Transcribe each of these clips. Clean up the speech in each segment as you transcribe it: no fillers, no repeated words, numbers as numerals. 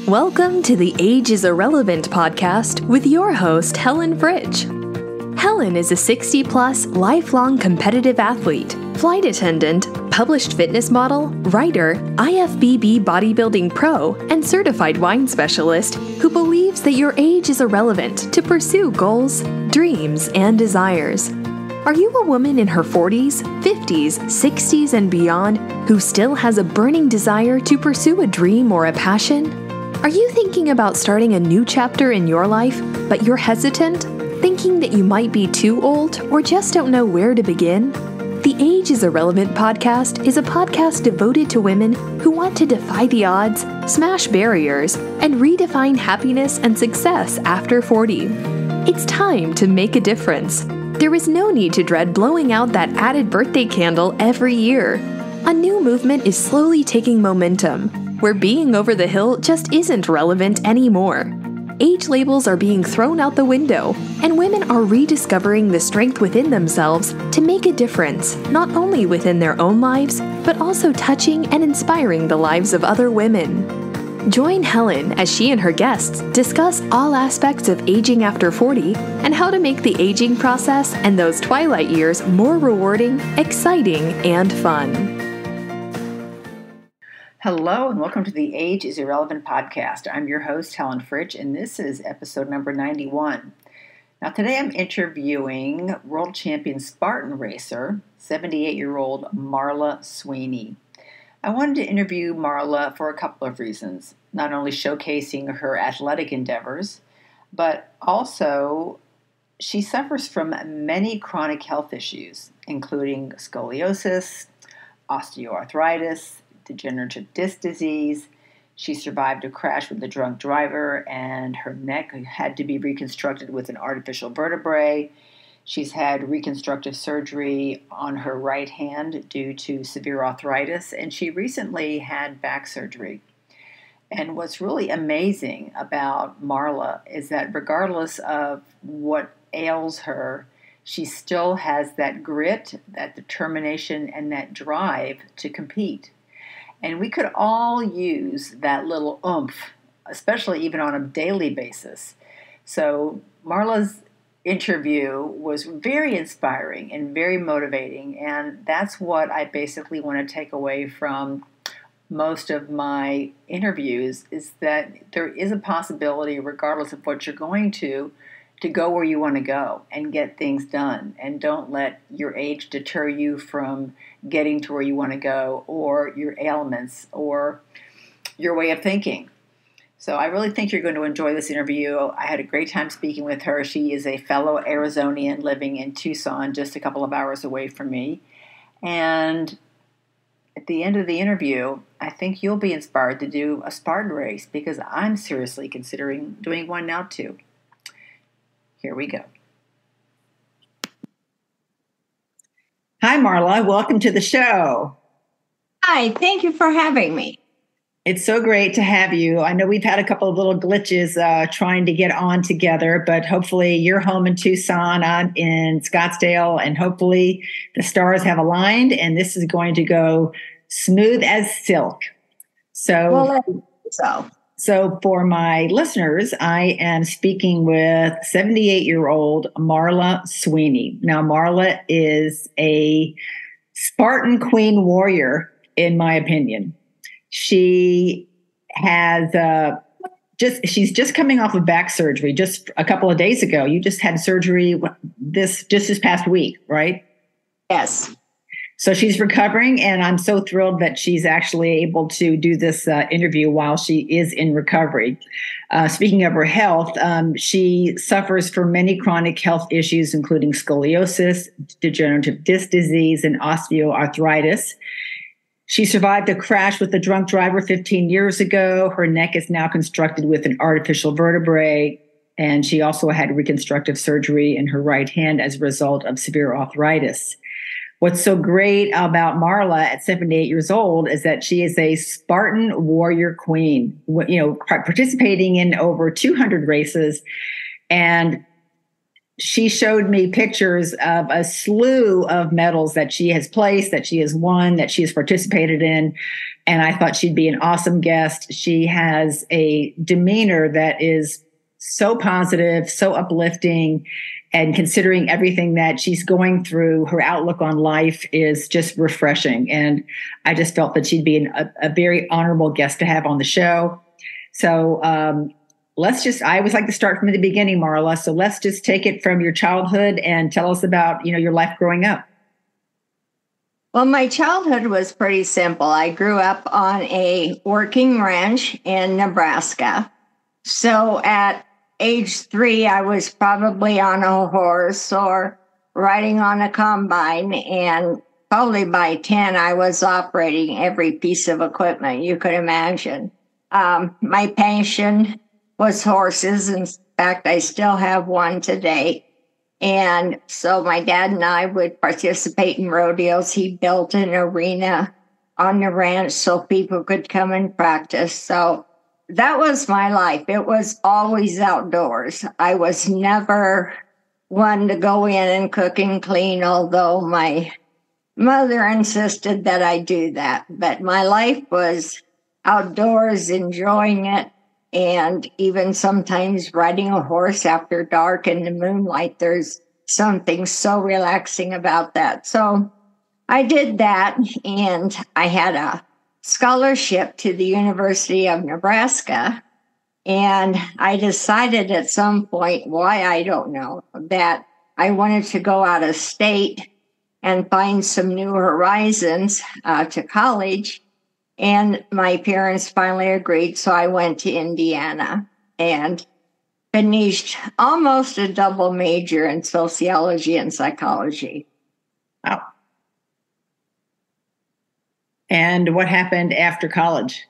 Welcome to the Age is Irrelevant podcast with your host, Helen Fritsch. Helen is a 60-plus lifelong competitive athlete, flight attendant, published fitness model, writer, IFBB bodybuilding pro, and certified wine specialist who believes that your age is irrelevant to pursue goals, dreams, and desires. Are you a woman in her 40s, 50s, 60s, and beyond who still has a burning desire to pursue a dream or a passion? Are you thinking about starting a new chapter in your life, but you're hesitant, thinking that you might be too old or just don't know where to begin? The Age is Irrelevant podcast is a podcast devoted to women who want to defy the odds, smash barriers, and redefine happiness and success after 40. It's time to make a difference. There is no need to dread blowing out that added birthday candle every year. A new movement is slowly taking momentum, where being over the hill just isn't relevant anymore. Age labels are being thrown out the window, and women are rediscovering the strength within themselves to make a difference, not only within their own lives, but also touching and inspiring the lives of other women. Join Helen as she and her guests discuss all aspects of aging after 40 and how to make the aging process and those twilight years more rewarding, exciting, and fun. Hello and welcome to the Age is Irrelevant podcast. I'm your host, Helen Fritsch, and this is episode number 91. Now today I'm interviewing world champion Spartan racer, 78-year-old Marla Sweeney. I wanted to interview Marla for a couple of reasons, not only showcasing her athletic endeavors, but also she suffers from many chronic health issues, including scoliosis, osteoarthritis, Degenerative Disc Disease. She survived a crash with a drunk driver and her neck had to be reconstructed with an artificial vertebrae. She's had reconstructive surgery on her right hand due to severe arthritis, and she recently had back surgery. And what's really amazing about Marla is that regardless of what ails her, she still has that grit, that determination, and that drive to compete. And we could all use that little oomph, especially even on a daily basis. So Marla's interview was very inspiring and very motivating. And that's what I basically want to take away from most of my interviews, is that there is a possibility, regardless of what you're going to go where you want to go and get things done. And don't let your age deter you from getting to where you want to go, or your ailments, or your way of thinking. So I really think you're going to enjoy this interview. I had a great time speaking with her. She is a fellow Arizonian living in Tucson, just a couple of hours away from me. And at the end of the interview, I think you'll be inspired to do a Spartan race, because I'm seriously considering doing one now too. Here we go. Hi, Marla. Welcome to the show. Hi, thank you for having me. It's so great to have you. I know we've had a couple of little glitches trying to get on together, but hopefully you're home in Tucson, I'm in Scottsdale, and hopefully the stars have aligned and this is going to go smooth as silk. So for my listeners, I am speaking with 78-year-old Marla Sweeney. Now, Marla is a Spartan queen warrior, in my opinion. She has she's just coming off of back surgery just a couple of days ago. You just had surgery this past week, right? Yes. So she's recovering, and I'm so thrilled that she's actually able to do this interview while she is in recovery. Speaking of her health, she suffers from many chronic health issues, including scoliosis, degenerative disc disease, and osteoarthritis. She survived a crash with a drunk driver 15 years ago. Her neck is now constructed with an artificial vertebrae, and she also had reconstructive surgery in her right hand as a result of severe arthritis. What's so great about Marla at 78 years old is that she is a Spartan warrior queen, participating in over 200 races. And she showed me pictures of a slew of medals that she has placed, that she has won, that she has participated in. And I thought she'd be an awesome guest. She has a demeanor that is so positive, so uplifting, and considering everything that she's going through, her outlook on life is just refreshing. And I just felt that she'd be a very honorable guest to have on the show. So I always like to start from the beginning, Marla. So let's just take it from your childhood and tell us about, your life growing up. Well, my childhood was pretty simple. I grew up on a working ranch in Nebraska. So at age 3, I was probably on a horse or riding on a combine. And probably by 10, I was operating every piece of equipment you could imagine. My passion was horses. In fact, I still have one today. And so my dad and I would participate in rodeos. He built an arena on the ranch so people could come and practice. So that was my life. It was always outdoors. I was never one to go in and cook and clean, although my mother insisted that I do that. But my life was outdoors, enjoying it. And even sometimes riding a horse after dark in the moonlight, there's something so relaxing about that. So I did that, and I had a scholarship to the University of Nebraska. And I decided at some point, why I don't know, that I wanted to go out of state and find some new horizons to college. And my parents finally agreed, so I went to Indiana and finished almost a double major in sociology and psychology. Wow. And what happened after college?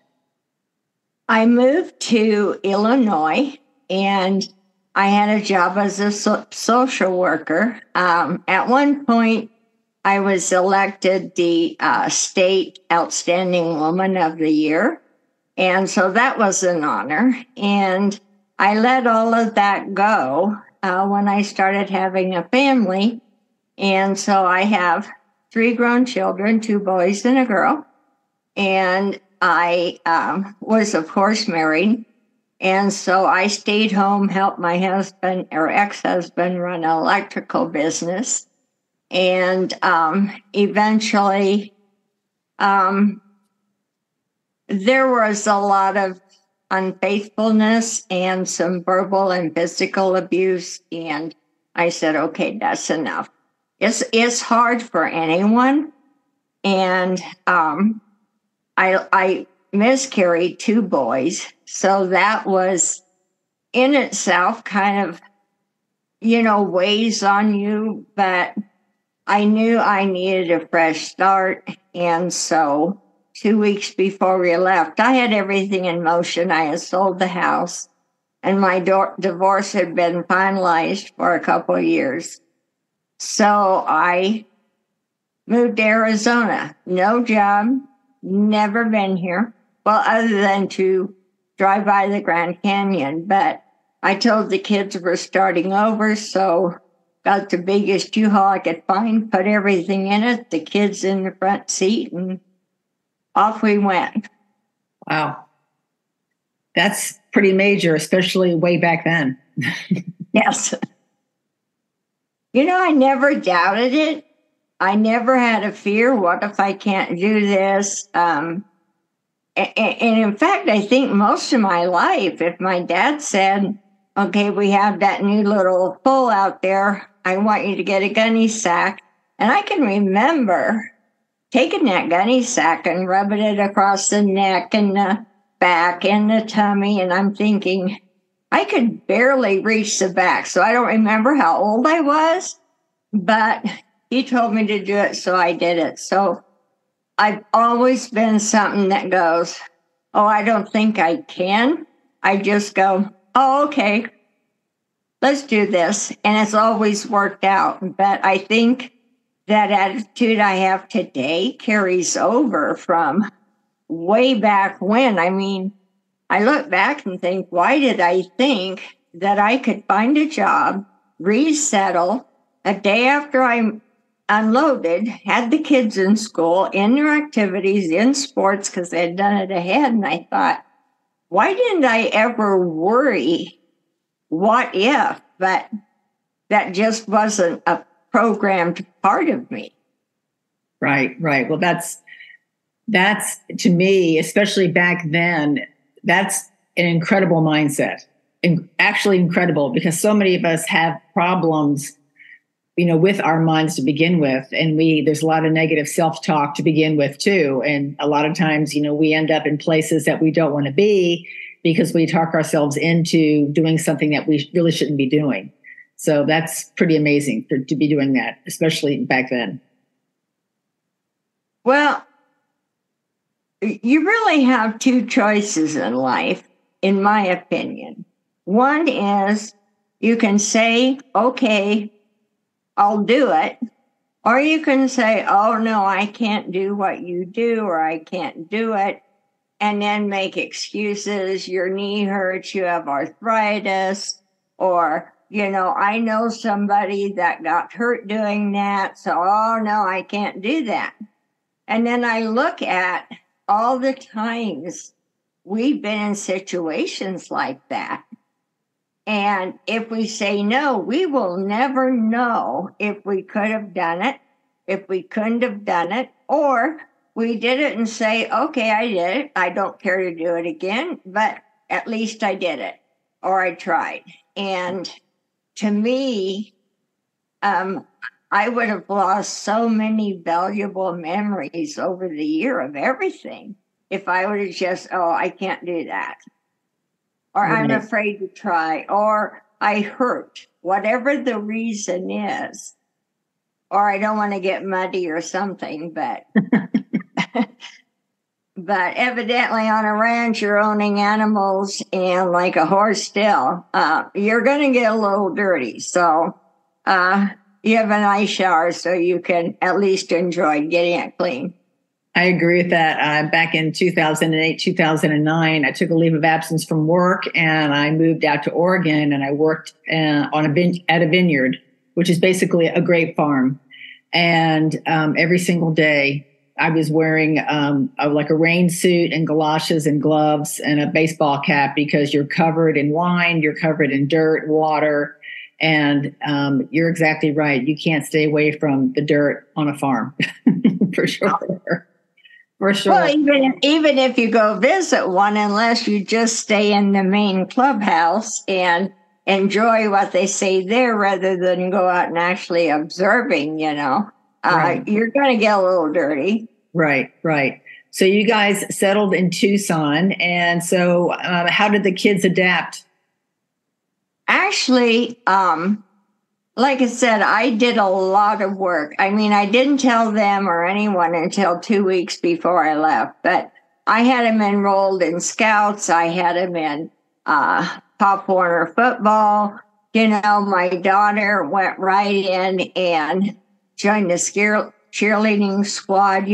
I moved to Illinois, and I had a job as a social worker. At one point, I was elected the State Outstanding Woman of the Year. And so that was an honor. And I let all of that go when I started having a family. And so I have 3 grown children, 2 boys and a girl. And I was, of course, married. And so I stayed home, helped my husband or ex-husband run an electrical business. And eventually, there was a lot of unfaithfulness and some verbal and physical abuse. And I said, okay, that's enough. It's hard for anyone. And I miscarried 2 boys. So that was in itself kind of, weighs on you. But I knew I needed a fresh start. And so 2 weeks before we left, I had everything in motion. I had sold the house, and my divorce had been finalized for a couple of years. So I moved to Arizona. No job, never been here. Well, other than to drive by the Grand Canyon. But I told the kids we're starting over, so got the biggest U-Haul I could find, put everything in it, the kids in the front seat, and off we went. Wow. That's pretty major, especially way back then. Yes. I never doubted it. I never had a fear. What if I can't do this? And in fact, I think most of my life, if my dad said, okay, we have that new little foal out there, I want you to get a gunny sack. And I can remember taking that gunny sack and rubbing it across the neck and the back and the tummy. And I'm thinking, I could barely reach the back. So I don't remember how old I was, but he told me to do it, so I did it. So I've always been something that goes, oh, I don't think I can. I just go, oh, okay, let's do this. And it's always worked out. But I think that attitude I have today carries over from way back when. I mean, I look back and think, why did I think that I could find a job, resettle. A day after I unloaded, had the kids in school, in their activities, in sports, because they had done it ahead. And I thought, why didn't I ever worry what if? But that just wasn't a programmed part of me. Right. Well, that's to me, especially back then, that's an incredible mindset. And actually incredible, because so many of us have problems, with our minds to begin with. And there's a lot of negative self-talk to begin with too. And a lot of times, we end up in places that we don't want to be because we talk ourselves into doing something that we really shouldn't be doing. So that's pretty amazing to be doing that, especially back then. Well, you really have two choices in life, in my opinion. One is you can say, okay, I'll do it. Or you can say, oh, no, I can't do what you do, or I can't do it. And then make excuses. Your knee hurts, you have arthritis, or, I know somebody that got hurt doing that. So, oh, no, I can't do that. And then I look at all the times we've been in situations like that. And if we say no, we will never know if we could have done it, if we couldn't have done it, or we did it and say, okay, I did it. I don't care to do it again, but at least I did it, or I tried. And to me, I would have lost so many valuable memories over the year of everything if I would have just, oh, I can't do that. Or I'm afraid to try, or I hurt, whatever the reason is. Or I don't want to get muddy or something, but but evidently on a ranch you're owning animals, and like a horse still, you're going to get a little dirty. So you have a nice shower so you can at least enjoy getting it clean. I agree with that. Back in 2008, 2009, I took a leave of absence from work and I moved out to Oregon, and I worked at a vineyard, which is basically a grape farm. And every single day I was wearing like a rain suit and galoshes and gloves and a baseball cap, because you're covered in wine, you're covered in dirt, water. And you're exactly right. You can't stay away from the dirt on a farm for sure. For sure. Well, even if you go visit one, unless you just stay in the main clubhouse and enjoy what they say there rather than go out and actually observing, right. You're going to get a little dirty. Right. So you guys settled in Tucson. And so how did the kids adapt? Actually, like I said, I did a lot of work. I mean, I didn't tell them or anyone until 2 weeks before I left, but I had them enrolled in Scouts. I had them in Pop Warner football. My daughter went right in and joined the cheerleading squad,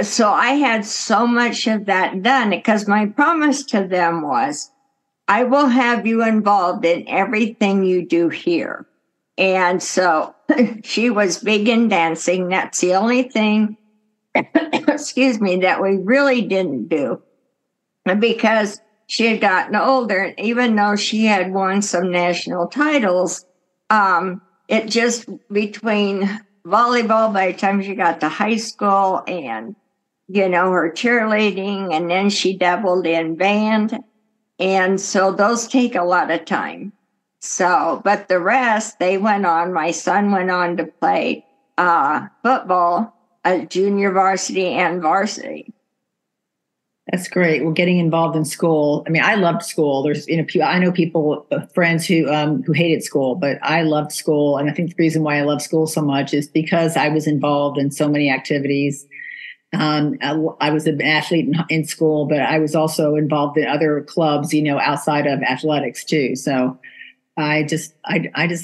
So I had so much of that done, because my promise to them was, I will have you involved in everything you do here. And so she was big in dancing. That's the only thing, excuse me, that we really didn't do, because she had gotten older. And even though she had won some national titles, it just between volleyball by the time she got to high school and, her cheerleading, and then she dabbled in band. And so those take a lot of time. So, but the rest, they went on. My son went on to play football, junior varsity and varsity. That's great. Well, getting involved in school. I mean, I loved school. There's, I know people, friends who hated school, but I loved school. And I think the reason why I love school so much is because I was involved in so many activities. I was an athlete in school, but I was also involved in other clubs, outside of athletics too. So I just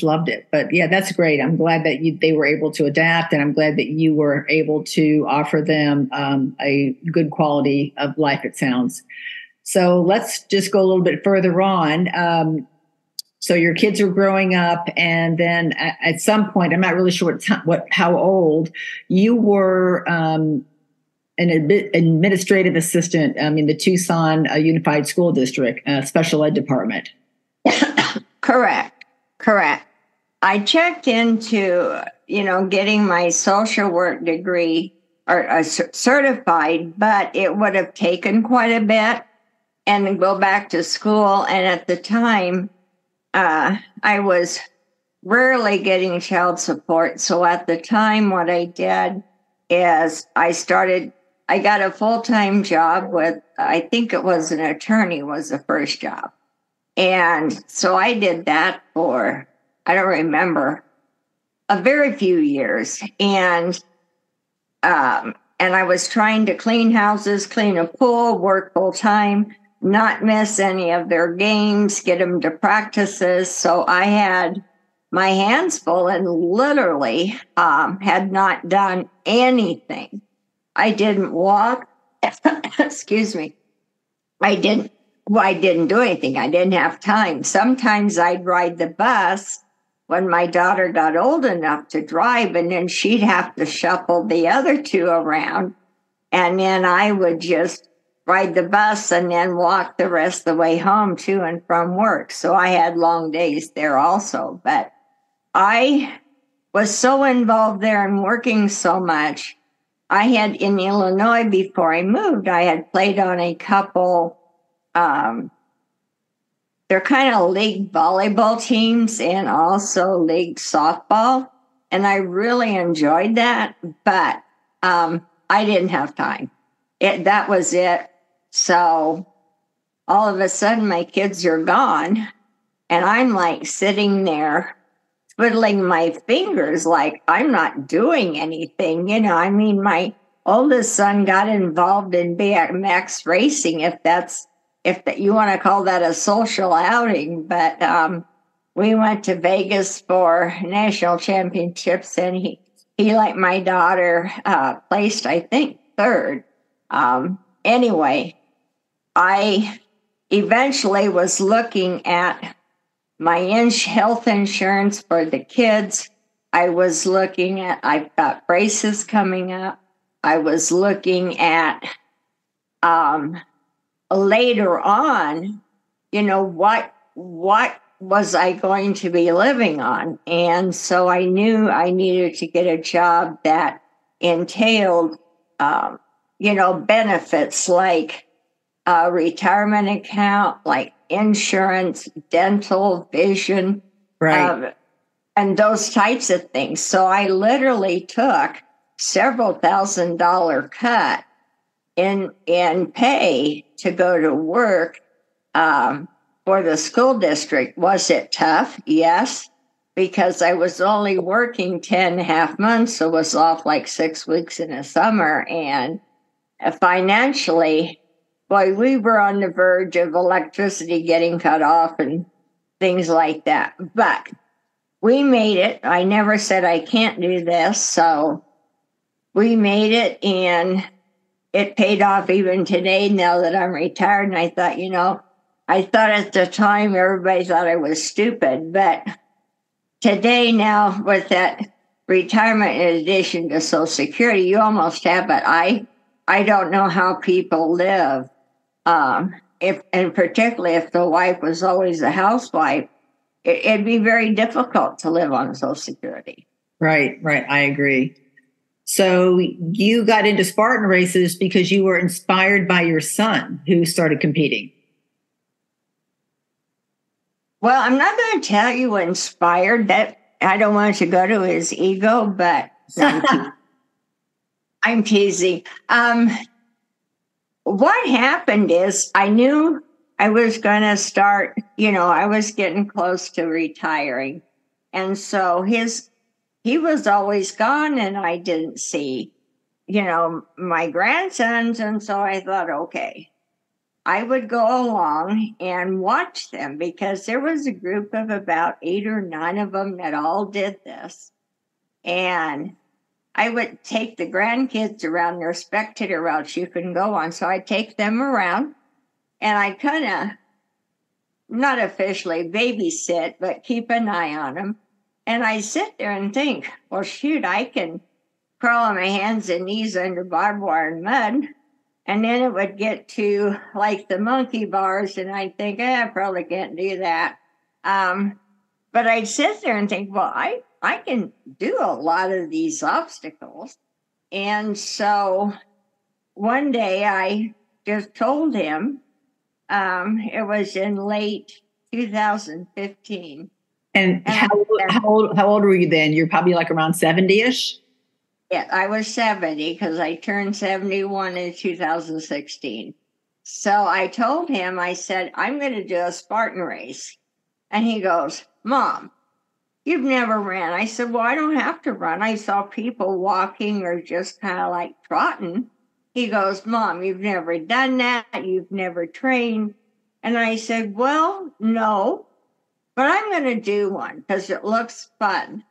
loved it. But yeah, that's great. I'm glad that they were able to adapt, and I'm glad that you were able to offer them a good quality of life, it sounds. So let's just go a little bit further on. So your kids are growing up, and then at some point, I'm not really sure how old, you were an administrative assistant in the Tucson Unified School District Special Ed Department. Correct. I checked into, getting my social work degree or certified, but it would have taken quite a bit and go back to school. And at the time, I was rarely getting child support. So at the time, what I did is I got a full-time job with, I think it was an attorney was the first job. And so I did that for, I don't remember, a very few years. And I was trying to clean houses, clean a pool, work full time, not miss any of their games, get them to practices. So I had my hands full and literally had not done anything. I didn't walk. Excuse me. I didn't do anything. I didn't have time. Sometimes I'd ride the bus when my daughter got old enough to drive, and then she'd have to shuffle the other two around. And then I would just ride the bus and then walk the rest of the way home to and from work. So I had long days there also. But I was so involved there and working so much. I had in Illinois, before I moved, I had played on a couple, they're kind of league volleyball teams and also league softball. And I really enjoyed that, but I didn't have time. That was it. So all of a sudden my kids are gone and I'm like sitting there twiddling my fingers like I'm not doing anything. My oldest son got involved in BMX racing, if you want to call that a social outing. But we went to Vegas for national championships, and he like my daughter, placed, I think, third. Anyway, I eventually was looking at my health insurance for the kids. I was looking at, I've got braces coming up. I was looking at later on, what was I going to be living on? And so I knew I needed to get a job that entailed, benefits like a retirement account, like insurance, dental, vision, right, and those types of things. So I literally took several $1,000 cut in pay to go to work for the school district. Was it tough? Yes, because I was only working 10.5 months, so was off like 6 weeks in the summer. And financially, boy, we were on the verge of electricity getting cut off and things like that. But we made it. I never said I can't do this. So we made it, and it paid off even today now that I'm retired. And I thought, I thought at the time everybody thought I was stupid. But today now with that retirement in addition to Social Security, you almost have it. I don't know how people live. And particularly if the wife was always a housewife, it'd be very difficult to live on Social Security. Right. I agree. So you got into Spartan races because you were inspired by your son who started competing. Well, I'm not going to tell you what inspired that. I don't want to go to his ego, but I'm teasing. What happened is I knew I was going to start, I was getting close to retiring. And so he was always gone and I didn't see, my grandsons. And so I thought, okay, I would go along and watch them because there was a group of about 8 or 9 of them that all did this. And I would take the grandkids around their spectator routes you can go on. So I'd take them around and I kind of not officially babysit, but keep an eye on them. And I sit there and think, well, shoot, I can crawl on my hands and knees under barbed wire and mud. And then it would get to like the monkey bars, and I'd think, I probably can't do that. But I'd sit there and think, well, I can do a lot of these obstacles. And so one day I just told him, it was in late 2015. And how old were you then? You're probably like around 70-ish? Yeah, I was 70 because I turned 71 in 2016. So I told him, I said, I'm going to do a Spartan race. And he goes, Mom, you've never ran. I said, well, I don't have to run. I saw people walking or just kind of like trotting. He goes, Mom, you've never done that. You've never trained. And I said, well, no, but I'm going to do one because it looks fun.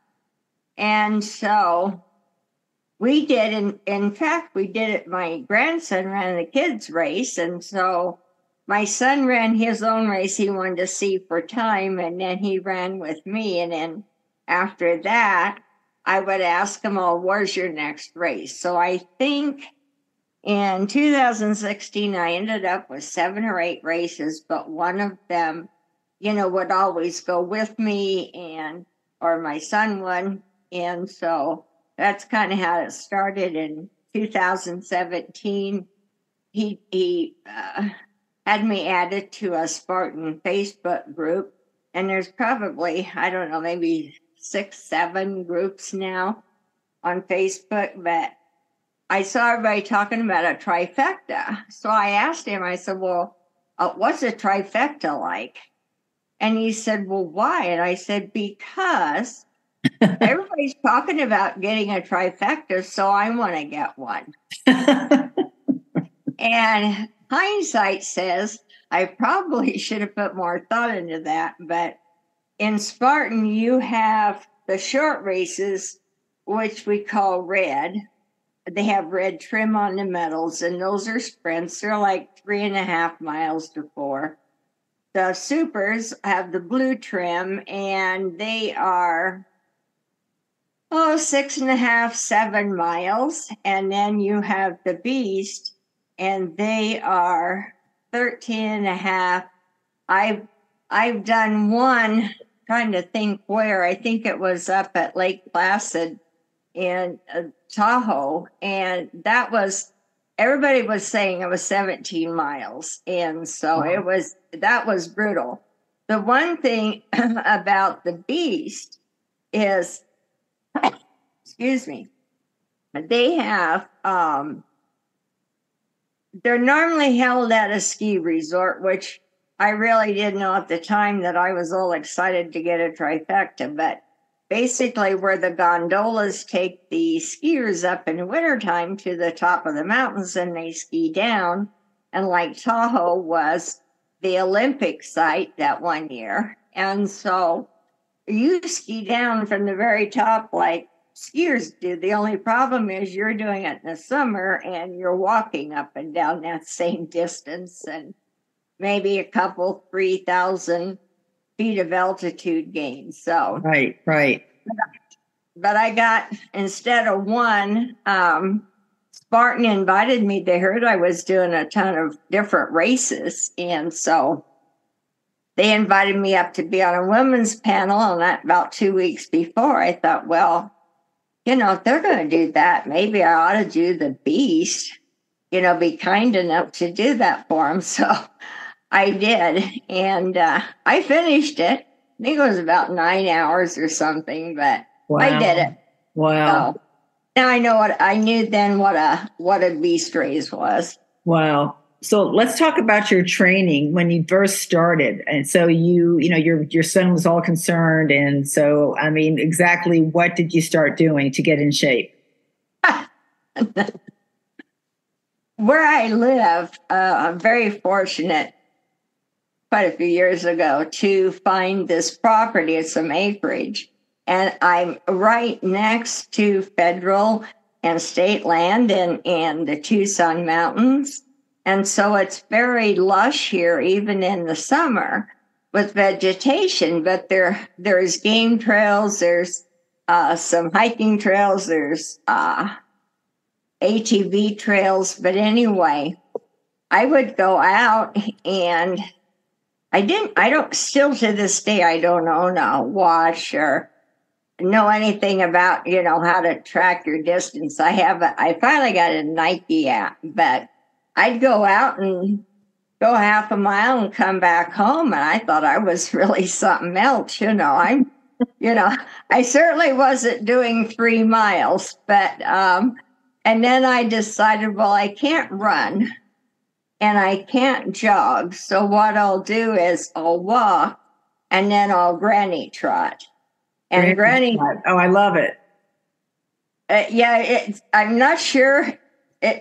And so we did. In fact, we did it. My grandson ran the kids' race. And so my son ran his own race he wanted to see for time. And then he ran with me. And then after that, I would ask him, oh, where's your next race? So I think in 2016, I ended up with 7 or 8 races, but one of them, would always go with me or my son would. And so that's kind of how it started in 2017. He had me added to a Spartan Facebook group, and there's probably, I don't know, maybe 6, 7 groups now on Facebook, but I saw everybody talking about a trifecta. So I asked him, I said, well, what's a trifecta like? And he said, well, why? And I said, because everybody's talking about getting a trifecta, so I want to get one. And hindsight says I probably should have put more thought into that. But in Spartan, you have the short races, which we call red. They have red trim on the medals, and those are sprints. They're like 3.5 miles to 4. The supers have the blue trim, and they are 6.5, 7 miles. And then you have the beast, and they are 13.5. I've done one, trying to think where. I think it was up at Lake Placid in Tahoe, and everybody was saying it was 17 miles, and so that was brutal. The one thing about the beast is, excuse me, they have they're normally held at a ski resort, which I really didn't know at the time that I was all excited to get a trifecta, but basically where the gondolas take the skiers up in the wintertime to the top of the mountains and they ski down. And like Tahoe was the Olympic site that one year. And so you ski down from the very top like skiers do. The only problem is you're doing it in the summer and you're walking up and down that same distance and maybe a couple 3,000 feet of altitude gain. So right. But I got, instead of one, Spartan invited me. They heard I was doing a ton of different races, and so they invited me up to be on a women's panel. And that about 2 weeks before, I thought, well, if they're going to do that, maybe I ought to do the beast. Be kind enough to do that for them. So I did, and I finished it. I think it was about 9 hours or something, but wow. I did it. Wow! So now I know I knew then what a beast race was. Wow! So let's talk about your training when you first started, and so your son was all concerned, and so exactly what did you start doing to get in shape? Where I live, I'm very fortunate. Quite a few years ago to find this property. It's some acreage, and I'm right next to federal and state land and the Tucson Mountains. And so it's very lush here, even in the summer. with vegetation, but there's game trails, there's some hiking trails, there's ATV trails. But anyway, I would go out, and still to this day, I don't own a watch or know anything about, how to track your distance. I finally got a Nike app, but I'd go out and go half a mile and come back home. And I thought I was really something else. I certainly wasn't doing 3 miles, but, and then I decided, well, I can't run and I can't jog. So what I'll do is I'll walk and then I'll granny trot. And granny trot. Oh, I love it. I'm not sure.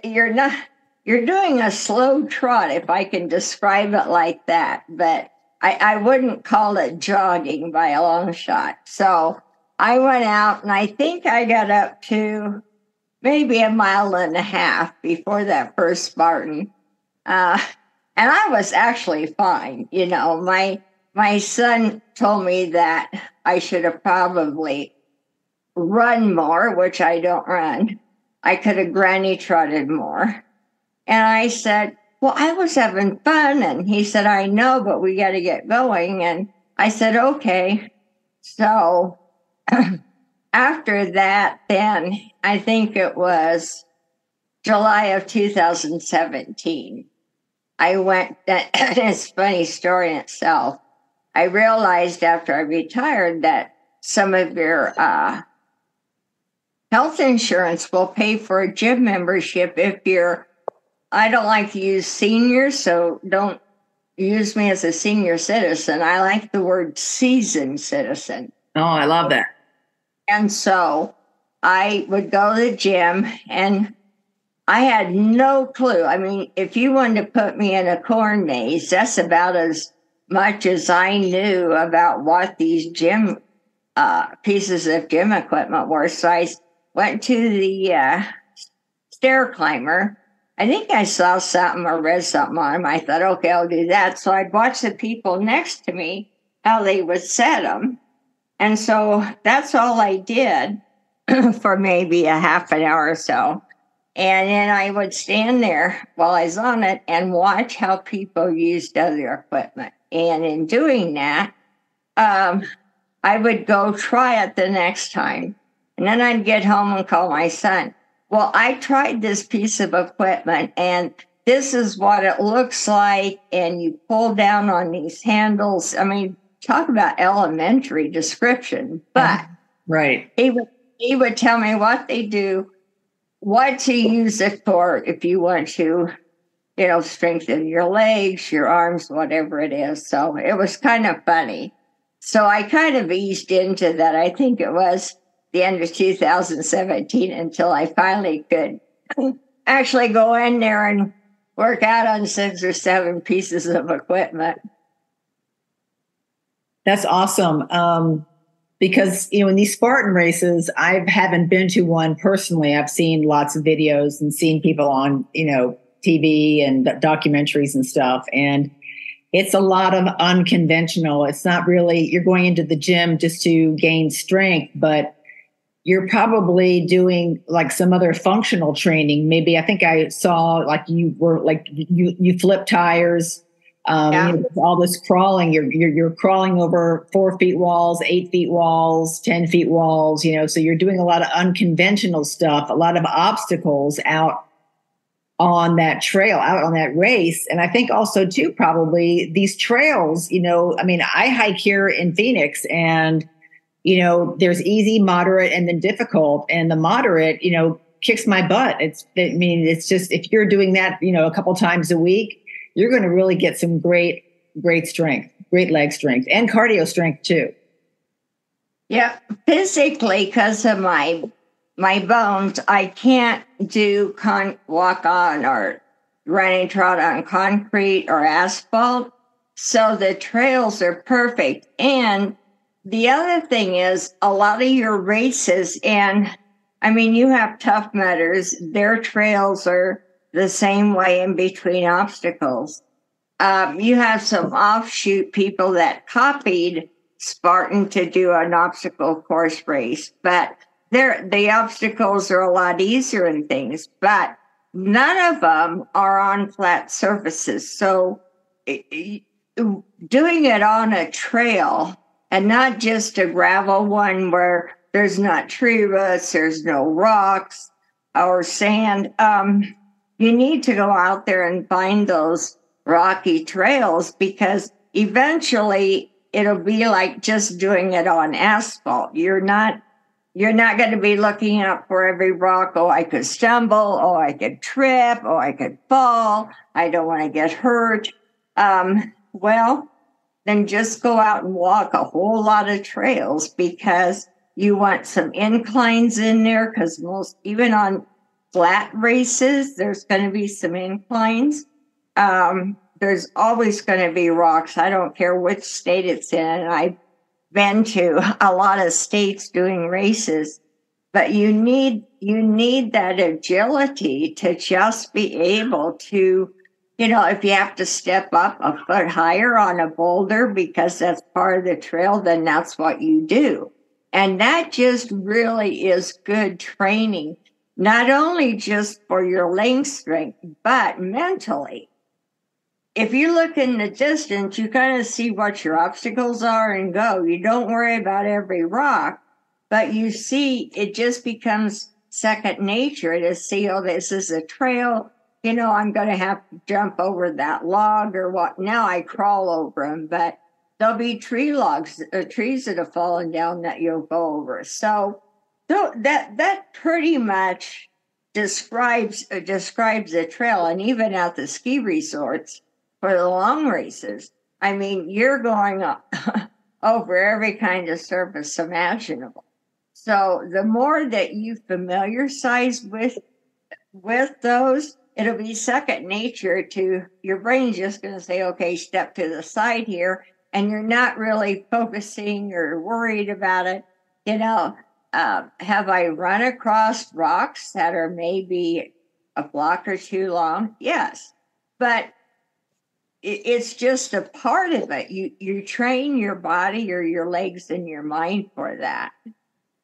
You're doing a slow trot, if I can describe it like that, but I wouldn't call it jogging by a long shot. So I went out, and I think I got up to maybe 1.5 miles before that first Spartan. And I was actually fine. My son told me that I should have probably run more, which I don't run. I could have granny trotted more. And I said, well, I was having fun. And he said, I know, but we got to get going. And I said, okay. So after that, then I think it was July of 2017, I went, it's a funny story in itself. I realized after I retired that some of your health insurance will pay for a gym membership if I don't like to use senior, so don't use me as a senior citizen. I like the word seasoned citizen. Oh, I love that. And so I would go to the gym, and I had no clue. I mean, if you wanted to put me in a corn maze, that's about as much as I knew about what these gym pieces of gym equipment were. So I went to the stair climber. I think I saw something or read something on them. I thought, okay, I'll do that. So I'd watch the people next to me, how they would set them. And so that's all I did for maybe a half an hour or so. And then I would stand there while I was on it and watch how people used other equipment. And in doing that, I would go try it the next time. And then I'd get home and call my son. Well, I tried this piece of equipment, and this is what it looks like. And you pull down on these handles. I mean, talk about elementary description. But right, he would tell me what they do, what to use it for if you want to, strengthen your legs, your arms, whatever it is. So it was kind of funny. So I kind of eased into that. I think it was the end of 2017 until I finally could actually go in there and work out on 6 or 7 pieces of equipment. That's awesome. Because, in these Spartan races, I haven't been to one personally. I've seen lots of videos and seen people on, TV and documentaries and stuff. And it's a lot of unconventional. It's not really, you're going into the gym just to gain strength, but you're probably doing like some other functional training. Maybe I think I saw you flip tires. All this crawling, you're crawling over 4 feet walls, 8 feet walls, 10 feet walls, so you're doing a lot of unconventional stuff, a lot of obstacles out on that trail, out on that race. And I think also too, probably these trails, I hike here in Phoenix, and, there's easy, moderate, and then difficult. And the moderate, kicks my butt. It's just, if you're doing that, a couple times a week, you're going to really get some great strength, great leg strength, and cardio strength too. Yeah, physically, because of my bones, I can't do walk on or running trot on concrete or asphalt. So the trails are perfect. And the other thing is, a lot of your races, and you have Tough Mudders, their trails are the same way in between obstacles. You have some offshoot people that copied Spartan to do an obstacle course race, but the obstacles are a lot easier and things, but none of them are on flat surfaces. So doing it on a trail and not just a gravel one where there's not tree roots, there's no rocks or sand. You need to go out there and find those rocky trails because eventually it'll be like just doing it on asphalt. You're not going to be looking out for every rock. Oh, I could stumble. Oh, I could trip. Oh, I could fall. I don't want to get hurt. Well, then just go out and walk a whole lot of trails because you want some inclines in there because even on flat races, there's going to be some inclines. There's always going to be rocks. I don't care which state it's in. I've been to a lot of states doing races, but you need that agility to just be able to, if you have to step up a foot higher on a boulder because that's part of the trail, then that's what you do. And that just really is good training, not only just for your leg strength, but mentally. If you look in the distance, you kind of see what your obstacles are and go. You don't worry about every rock, but you see it just becomes second nature to see, oh, this is a trail. I'm going to have to jump over that log or what. Now I crawl over them, but there'll be trees that have fallen down that you'll go over. So that pretty much describes the trail. And even at the ski resorts, for the long races, I mean, you're going over every kind of surface imaginable. So the more that you familiarize with those, it'll be second nature to your brain's just going to say, okay, step to the side here. And you're not really focusing or worried about it. Have I run across rocks that are maybe a block or two long? Yes. But it's just a part of it. You train your body or your legs and your mind for that.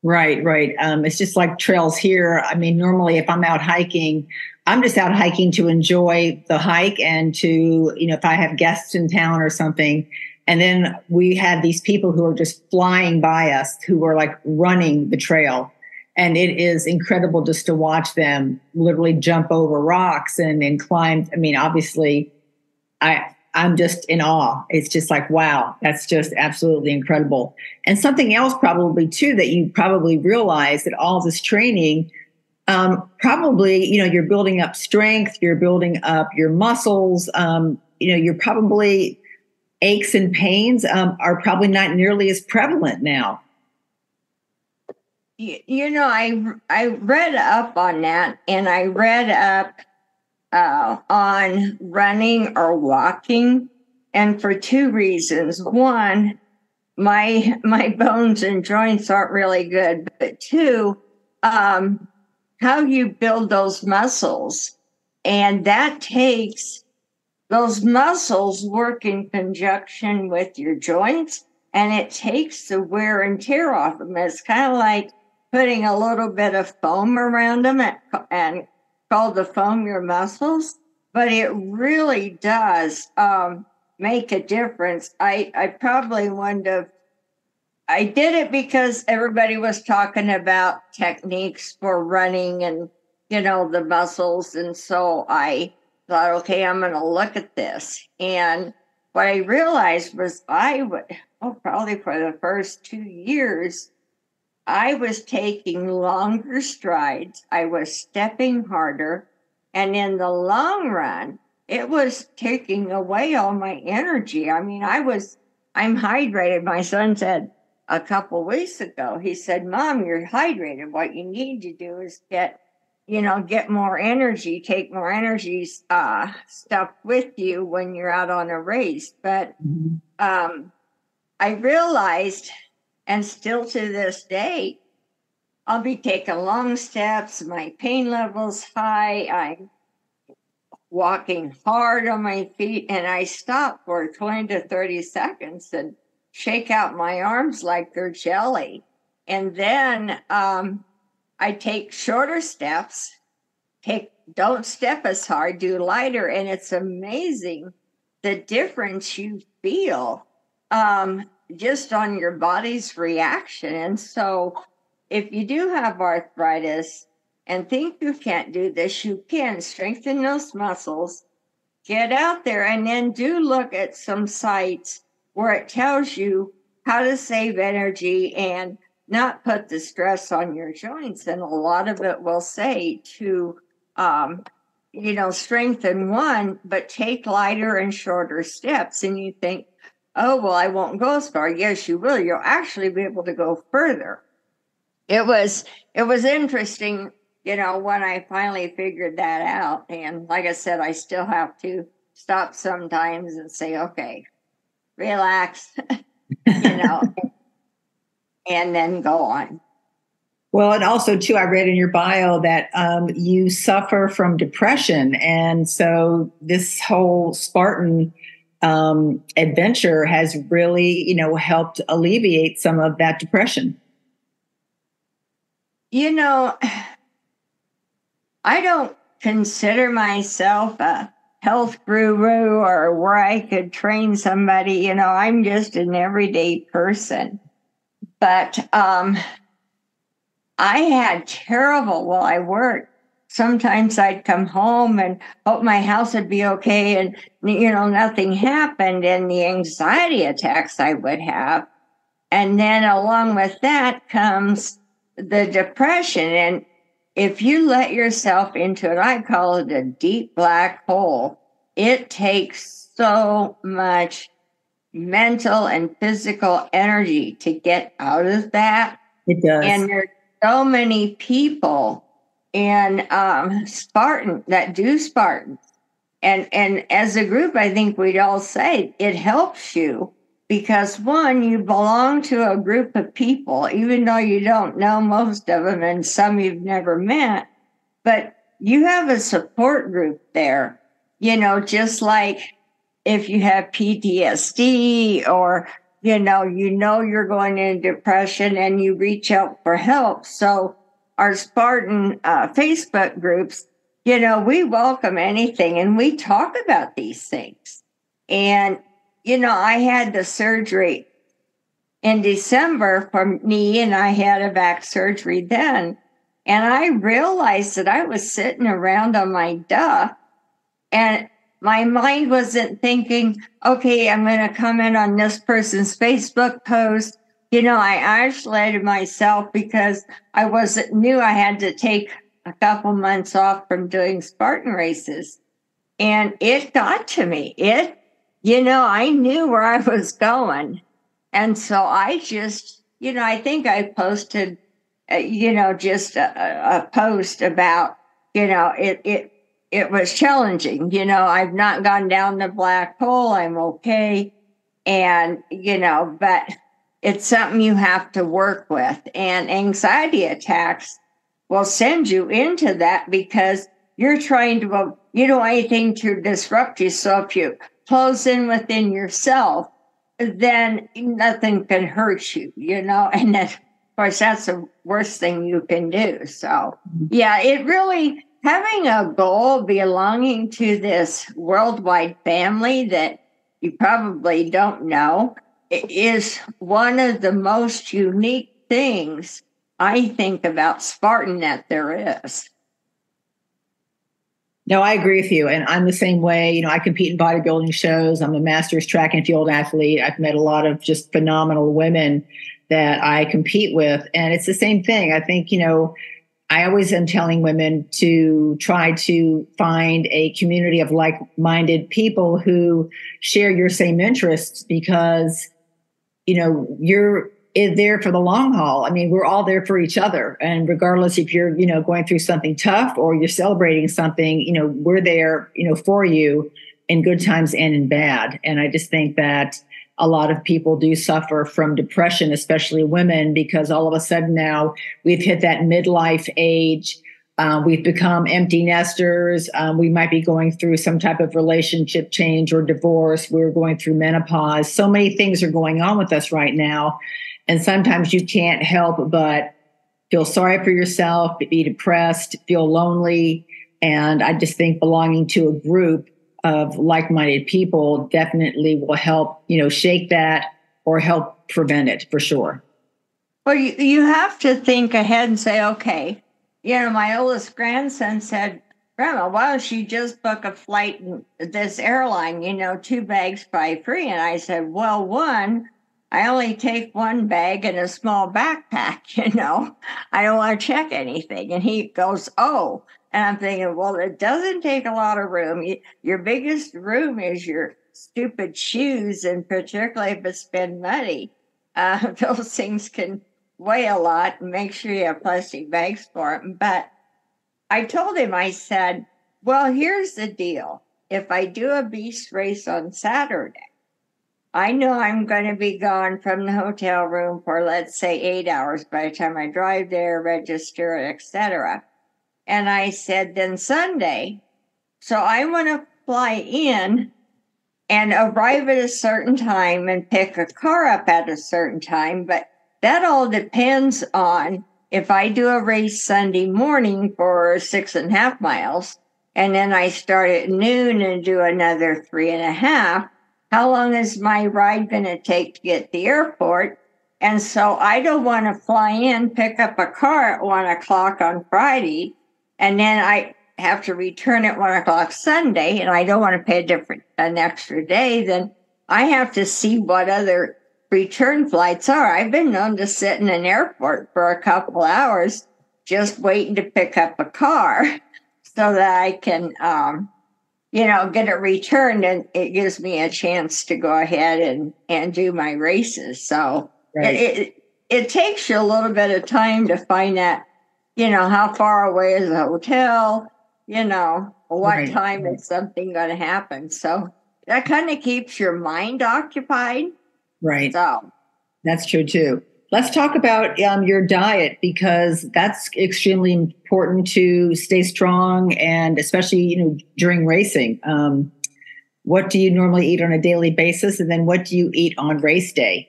Right. It's just like trails here. I mean, normally if I'm out hiking, I'm just out hiking to enjoy the hike and to, if I have guests in town or something. And then we have these people who are just flying by us who are like running the trail. And it is incredible just to watch them literally jump over rocks and climb. I mean, obviously, I'm just in awe. It's just like, wow, that's just absolutely incredible. And something else probably too, that you probably realize that all this training, probably, you're building up strength, you're building up your muscles, you're probably aches and pains are probably not nearly as prevalent now. I read up on that, and I read up on running or walking, and for two reasons. One, my bones and joints aren't really good, but two, how you build those muscles, and that takes those muscles work in conjunction with your joints, and it takes the wear and tear off them. It's kind of like putting a little bit of foam around them and called the foam your muscles, but it really does make a difference. I probably wouldn't have. I did it because everybody was talking about techniques for running and, the muscles. And so I thought, okay, I'm going to look at this. And what I realized was probably for the first 2 years, I was taking longer strides. I was stepping harder. And in the long run, it was taking away all my energy. I mean, I'm hydrated. My son said a couple weeks ago, he said, Mom, you're hydrated. What you need to do is get more energy, take more energy stuff with you when you're out on a race. But I realized, and still to this day, I'll be taking long steps. My pain level's high. I'm walking hard on my feet, and I stop for 20 to 30 seconds and shake out my arms like they're jelly. And then I take shorter steps, don't step as hard, do lighter, and it's amazing the difference you feel just on your body's reaction. And so if you do have arthritis and think you can't do this, you can strengthen those muscles, get out there, and then do look at some sites where it tells you how to save energy and not put the stress on your joints. And a lot of it will say to, strengthen one, but take lighter and shorter steps. And you think, oh, well, I won't go as far. Yes, you will. You'll actually be able to go further. It was interesting, when I finally figured that out. And like I said, I still have to stop sometimes and say, okay, relax, and then go on. Well, and also, too, I read in your bio that you suffer from depression. And so this whole Spartan adventure has really, helped alleviate some of that depression. I don't consider myself a health guru or where I could train somebody. I'm just an everyday person. But I had terrible while I worked. Sometimes I'd come home and hope my house would be okay, and nothing happened, and the anxiety attacks I would have. And then along with that comes the depression. And if you let yourself into it, I call it a deep black hole. It takes so much mental and physical energy to get out of that. It does. And there's so many people in Spartan that do Spartans. And as a group, I think we'd all say it helps you because, one, you belong to a group of people, even though you don't know most of them and some you've never met, but you have a support group there, just like if you have PTSD or, you're going into depression and you reach out for help. So our Spartan Facebook groups, we welcome anything and we talk about these things. And, I had the surgery in December for knee, and I had a back surgery then. And I realized that I was sitting around on my duff and my mind wasn't thinking, okay, I'm going to comment on this person's Facebook post. I isolated myself because I knew I had to take a couple months off from doing Spartan races. And it got to me. I knew where I was going. And so I just, I think I posted, just a post about, it was challenging. I've not gone down the black hole. I'm okay. And, but it's something you have to work with. And anxiety attacks will send you into that because you're trying to, you don't want anything to disrupt you. So if you close in within yourself, then nothing can hurt you, and then, of course, that's the worst thing you can do. So, yeah, it really, having a goal belonging to this worldwide family that you probably don't know is one of the most unique things I think about Spartan that there is. No, I agree with you. And I'm the same way. I compete in bodybuilding shows. I'm a master's track and field athlete. I've met a lot of just phenomenal women that I compete with. And it's the same thing. I think, I always am telling women to try to find a community of like-minded people who share your same interests because, you're there for the long haul. I mean, we're all there for each other. And regardless if you're, going through something tough or you're celebrating something, we're there, for you in good times and in bad. And I just think that a lot of people do suffer from depression, especially women, because all of a sudden now we've hit that midlife age. We've become empty nesters. We might be going through some type of relationship change or divorce. We're going through menopause. So many things are going on with us right now. And sometimes you can't help but feel sorry for yourself, be depressed, feel lonely. And I just think belonging to a group of like-minded people definitely will help, shake that or help prevent it for sure. Well, you have to think ahead and say, okay, my oldest grandson said, Grandma, why don't you just book a flight in this airline, 2 bags by free? And I said, well, one, I only take 1 bag and a small backpack, I don't want to check anything. And he goes, oh, and I'm thinking, well, it doesn't take a lot of room. Your biggest room is your stupid shoes, and particularly if it's been muddy. Those things can weigh a lot, and make sure you have plastic bags for them. But I told him, I said, well, here's the deal. If I do a beast race on Saturday, I know I'm going to be gone from the hotel room for, let's say, 8 hours by the time I drive there, register, etc. And I said, then Sunday, so I want to fly in and arrive at a certain time and pick a car up at a certain time. But that all depends on if I do a race Sunday morning for 6.5 miles, and then I start at noon and do another 3.5, how long is my ride going to take to get to the airport? And so I don't want to fly in, pick up a car at 1 o'clock on Friday, and then I have to return at 1 o'clock Sunday, and I don't want to pay an extra day. Then I have to see what other return flights are. I've been known to sit in an airport for a couple hours just waiting to pick up a car so that I can, get it returned, and it gives me a chance to go ahead and do my races. So right. It takes you a little bit of time to find that, how far away is the hotel, what right. time is something going to happen. So that kind of keeps your mind occupied. Right. So that's true too. Let's talk about your diet, because that's extremely important to stay strong, and especially, during racing. What do you normally eat on a daily basis? And then what do you eat on race day?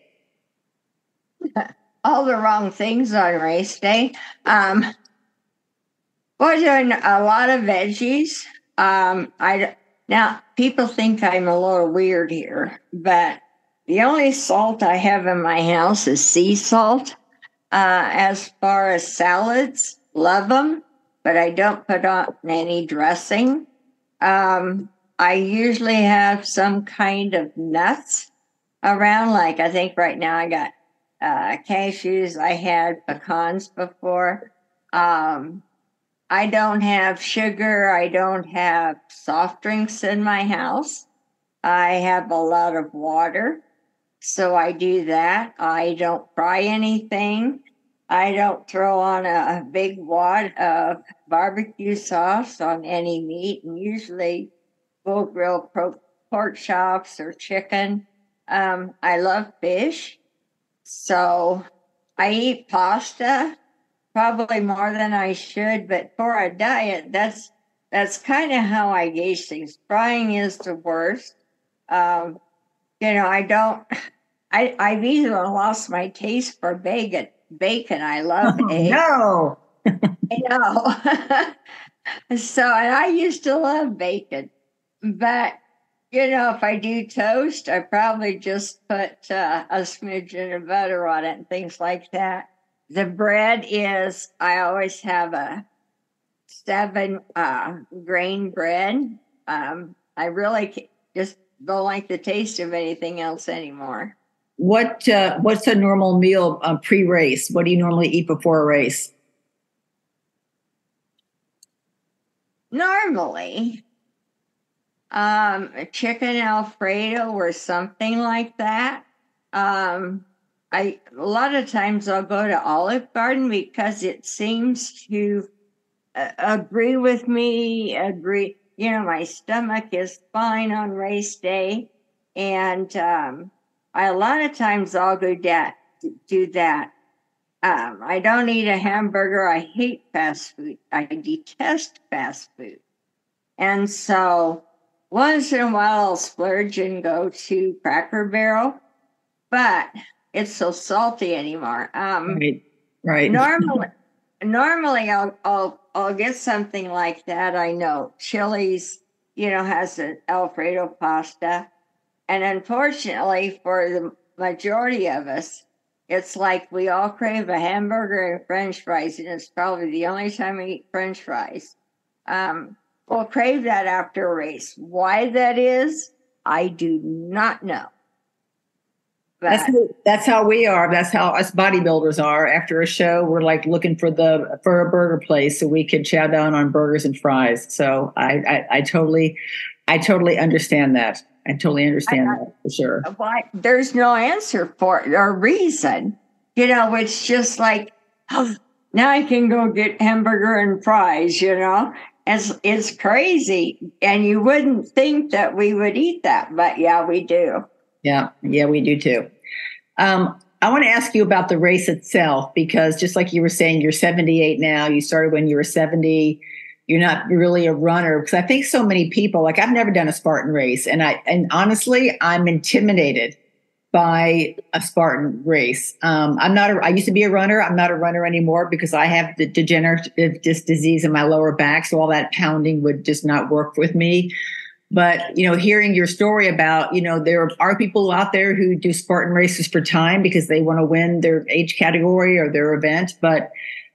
All the wrong things on race day. Well, doing a lot of veggies. Now people think I'm a little weird here, but the only salt I have in my house is sea salt. As far as salads, love them, but I don't put on any dressing. I usually have some kind of nuts around. Like I think right now I got cashews. I had pecans before. I don't have sugar. I don't have soft drinks in my house. I have a lot of water. So I do that. I don't fry anything. I don't throw on a big wad of barbecue sauce on any meat. And usually we'll grill pork chops or chicken. I love fish. So I eat pasta, probably more than I should. But for a diet, that's kind of how I gauge things. Frying is the worst. I've even lost my taste for bacon. I love eggs. No. I know. And I used to love bacon. But, if I do toast, I probably just put a smidgen of butter on it and things like that. The bread I always have a 7 grain bread. I really just don't like the taste of anything else anymore. What's a normal meal pre-race? What do you normally eat before a race? Normally, a chicken Alfredo or something like that. A lot of times I'll go to Olive Garden because it seems to agree with me. My stomach is fine on race day, and a lot of times I'll go do that. I don't eat a hamburger. I hate fast food. I detest fast food. And so once in a while I'll splurge and go to Cracker Barrel, but it's so salty anymore. Right. Normally I'll get something like that. I know Chili's, has an Alfredo pasta. And unfortunately for the majority of us, it's like we all crave a hamburger and French fries, and it's probably the only time we eat French fries. We'll crave that after a race. Why that is, I do not know. But That's how we are. That's how us bodybuilders are. After a show, we're like looking for a burger place so we can chow down on burgers and fries. So I totally understand that. I totally understand that for sure. Why there's no answer for it or reason. It's just like, oh, now I can go get hamburger and fries, It's crazy. And you wouldn't think that we would eat that, but yeah, we do. Yeah, we do too. I want to ask you about the race itself, because just like you were saying, you're 78 now. You started when you were 70. You're not really a runner, because I think so many people, like I've never done a Spartan race. And honestly, I'm intimidated by a Spartan race. I used to be a runner. I'm not a runner anymore because I have the degenerative disc disease in my lower back. So all that pounding would just not work with me. But, hearing your story about, there are people out there who do Spartan races for time because they want to win their age category or their event. But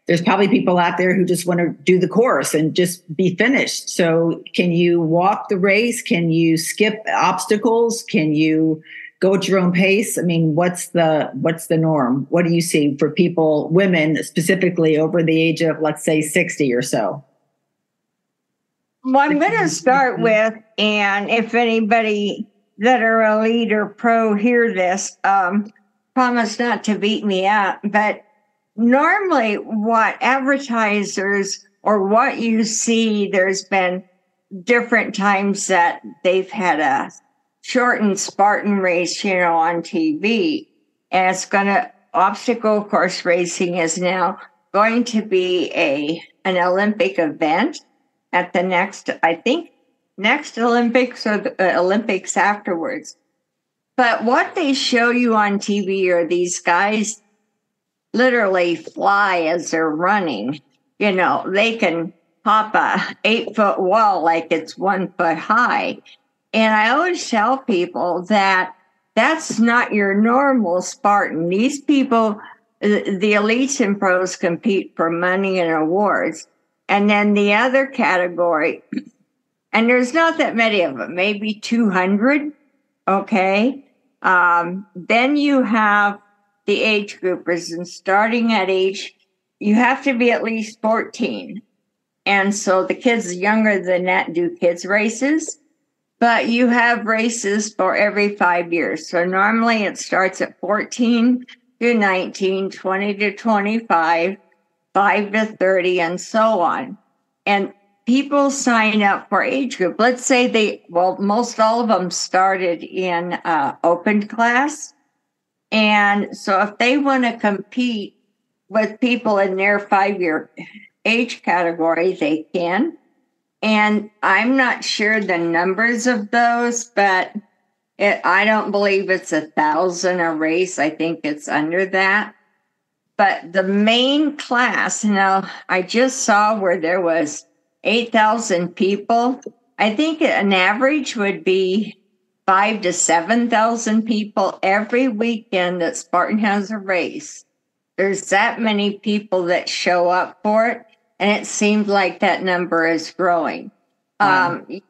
there's probably people out there who just want to do the course and just be finished. So can you walk the race? Can you skip obstacles? Can you go at your own pace? I mean, what's the norm? What do you see for people, women specifically over the age of, let's say, 60 or so? Well, I'm going to start with, and if anybody that are elite or pro hear this, promise not to beat me up. But normally what advertisers or what you see, there's been different times that they've had a shortened Spartan race, on TV. And it's obstacle course racing is now going to be an Olympic event at the next Olympics or the Olympics afterwards. But what they show you on TV are these guys literally fly as they're running. They can hop a 8-foot wall like it's 1 foot high. And I always tell people that that's not your normal Spartan. These people, the elites and pros, compete for money and awards. And then the other category, and there's not that many of them, maybe 200, okay? Then you have the age groupers, and starting at you have to be at least 14. And so the kids younger than that do kids races, but you have races for every 5 years. So normally it starts at 14 to 19, 20 to 25, 5 to 30, and so on. And people sign up for age group. Let's say most all of them started in open class. And so if they want to compete with people in their 5-year age category, they can. And I'm not sure the numbers of those, but I don't believe it's 1,000 a race. I think it's under that. But the main class, I just saw where there was 8,000 people. I think an average would be 5,000 to 7,000 people every weekend that Spartan has a race. There's that many people that show up for it, and it seems like that number is growing. Start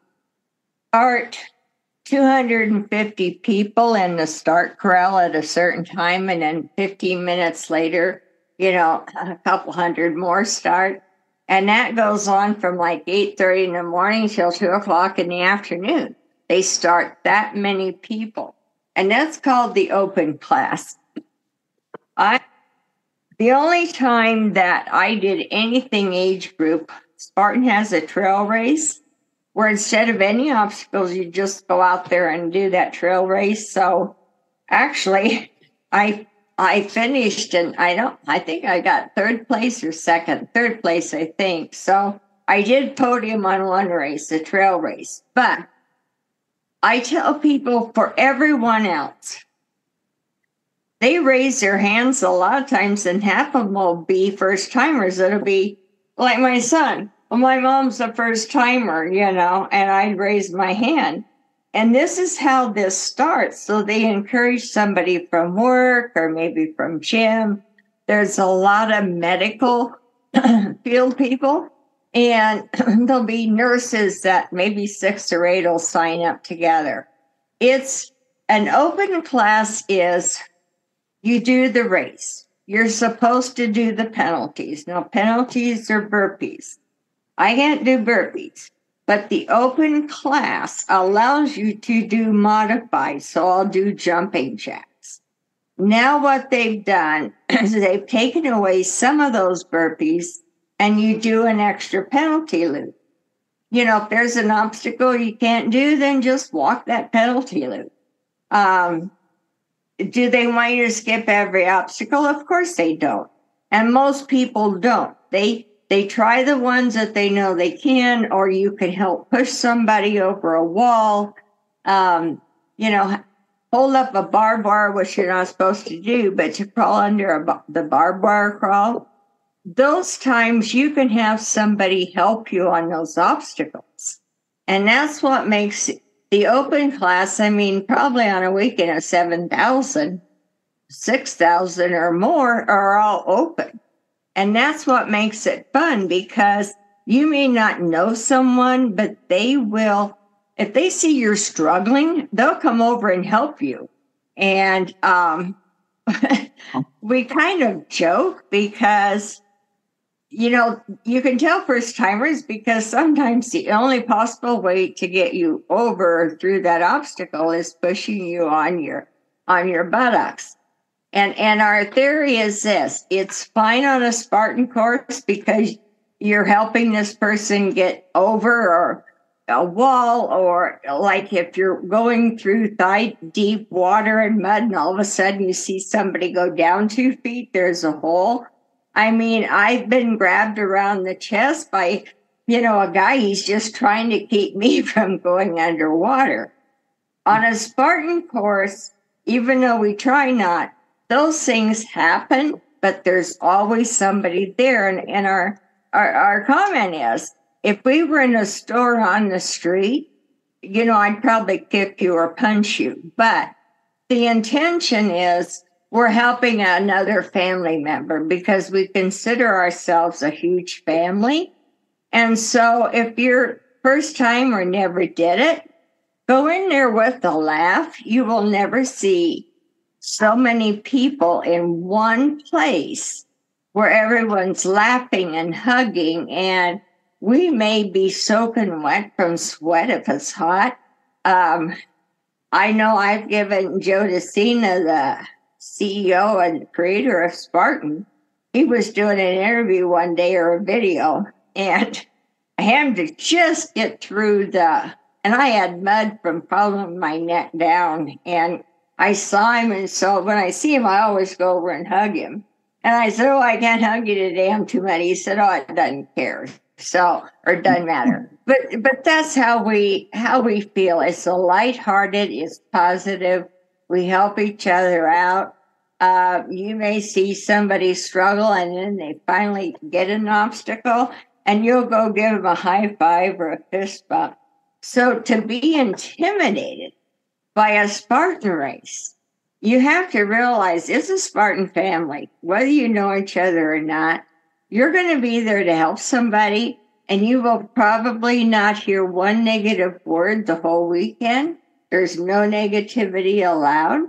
250 people in the start corral at a certain time, and then 15 minutes later, a couple hundred more start. And that goes on from like 8:30 in the morning till 2 o'clock in the afternoon. They start that many people. And that's called the open class. The only time that I did anything age group, Spartan has a trail race where instead of any obstacles, you just go out there and do that trail race. So actually, I I finished, and I think I got third place, I think. So I did podium on one race, the trail race. But I tell people, for everyone else, they raise their hands a lot of times, and half of them will be first timers. It'll be like my son. Well, my mom's a first timer, and I'd raise my hand. And this is how this starts. So they encourage somebody from work or maybe from gym. There's a lot of medical field people, and there'll be nurses that maybe 6 or 8 will sign up together. It's an open class. Is you do the race. You're supposed to do the penalties. Now, penalties are burpees. I can't do burpees. But the open class allows you to do modified, so I'll do jumping jacks. Now what they've done is they've taken away some of those burpees, and you do an extra penalty loop. If there's an obstacle you can't do, then just walk that penalty loop. Do they want you to skip every obstacle? Of course they don't. And most people don't. They try the ones that they know they can, or you can help push somebody over a wall, hold up a barbed wire, which you're not supposed to do, but to crawl under the barbed wire crawl. Those times you can have somebody help you on those obstacles. And that's what makes the open class, probably on a weekend of 7,000, 6,000 or more are all open. And that's what makes it fun, because you may not know someone, but they will, if they see you're struggling, they'll come over and help you. And we kind of joke because, you can tell first timers, because sometimes the only possible way to get you over through that obstacle is pushing you on your buttocks. And our theory is this: it's fine on a Spartan course because you're helping this person get over or a wall, or like if you're going through thigh-deep water and mud and all of a sudden you see somebody go down 2 feet, there's a hole. I've been grabbed around the chest by, a guy, he's just trying to keep me from going underwater. On a Spartan course, even though we try not, those things happen, but there's always somebody there. And our comment is, if we were in a store on the street, I'd probably kick you or punch you. But the intention is we're helping another family member, because we consider ourselves a huge family. And so if you're first time or never did it, go in there with a laugh. You will never see so many people in one place where everyone's laughing and hugging, and we may be soaking wet from sweat if it's hot. I know I've given Joe DeCina, the CEO and creator of Spartan, he was doing an interview one day, or a video, and I had him to just get through and I had mud from following my neck down, and I saw him, and so when I see him, I always go over and hug him. And I said, I can't hug you today, I'm too many. He said, it doesn't care. So, or it doesn't matter. But that's how we feel. It's a lighthearted, it's positive. We help each other out. You may see somebody struggle, and then they finally get an obstacle, and you'll go give them a high five or a fist bump. So to be intimidated by a Spartan race, you have to realize it's a Spartan family. Whether you know each other or not, you're going to be there to help somebody, and you will probably not hear one negative word the whole weekend. There's no negativity allowed.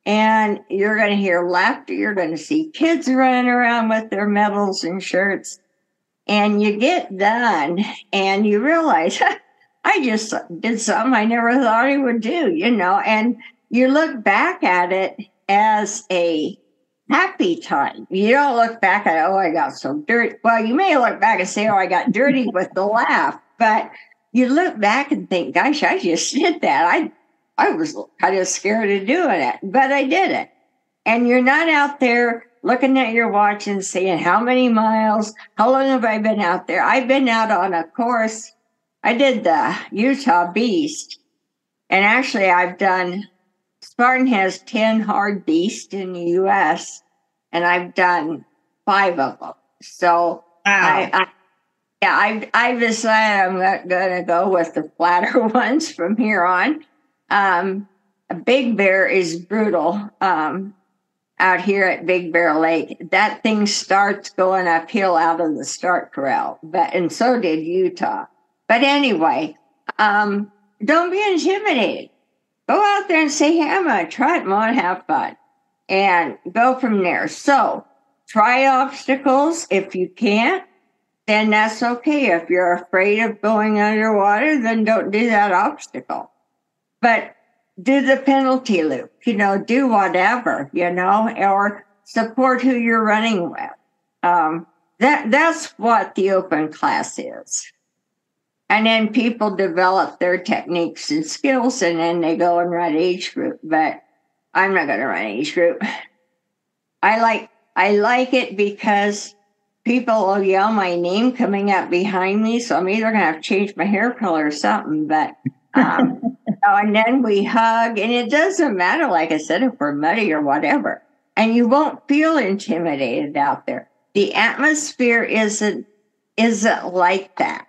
And you're going to hear laughter. You're going to see kids running around with their medals and shirts. And you get done, and you realize, I just did something I never thought I would do, and you look back at it as a happy time. You don't look back at, I got so dirty. Well, you may look back and say, I got dirty with the laugh, but you look back and think, gosh, I just did that. I was kind of scared of doing it, but I did it. And you're not out there looking at your watch and saying, how many miles? How long have I been out there? I've been out on a course. I did the Utah Beast. And actually, Spartan has 10 hard beasts in the U.S., and I've done 5 of them. So Wow. I've decided I'm not going to go with the flatter ones from here on. A Big Bear is brutal out here at Big Bear Lake. That thing starts going uphill out of the start corral, and so did Utah. But anyway, don't be intimidated. Go out there and say, hey, I'm going to try it. I'm going to have fun. And go from there. So try obstacles. If you can't, then that's okay. If you're afraid of going underwater, then don't do that obstacle. But do the penalty loop, do whatever, or support who you're running with. That's what the open class is. And then people develop their techniques and skills, and then they go and run age group. But I'm not going to run age group. I like it because people will yell my name coming up behind me, so I'm either going to have to change my hair color or something. But and then we hug, and it doesn't matter, like I said, if we're muddy or whatever. And you won't feel intimidated out there. The atmosphere isn't like that.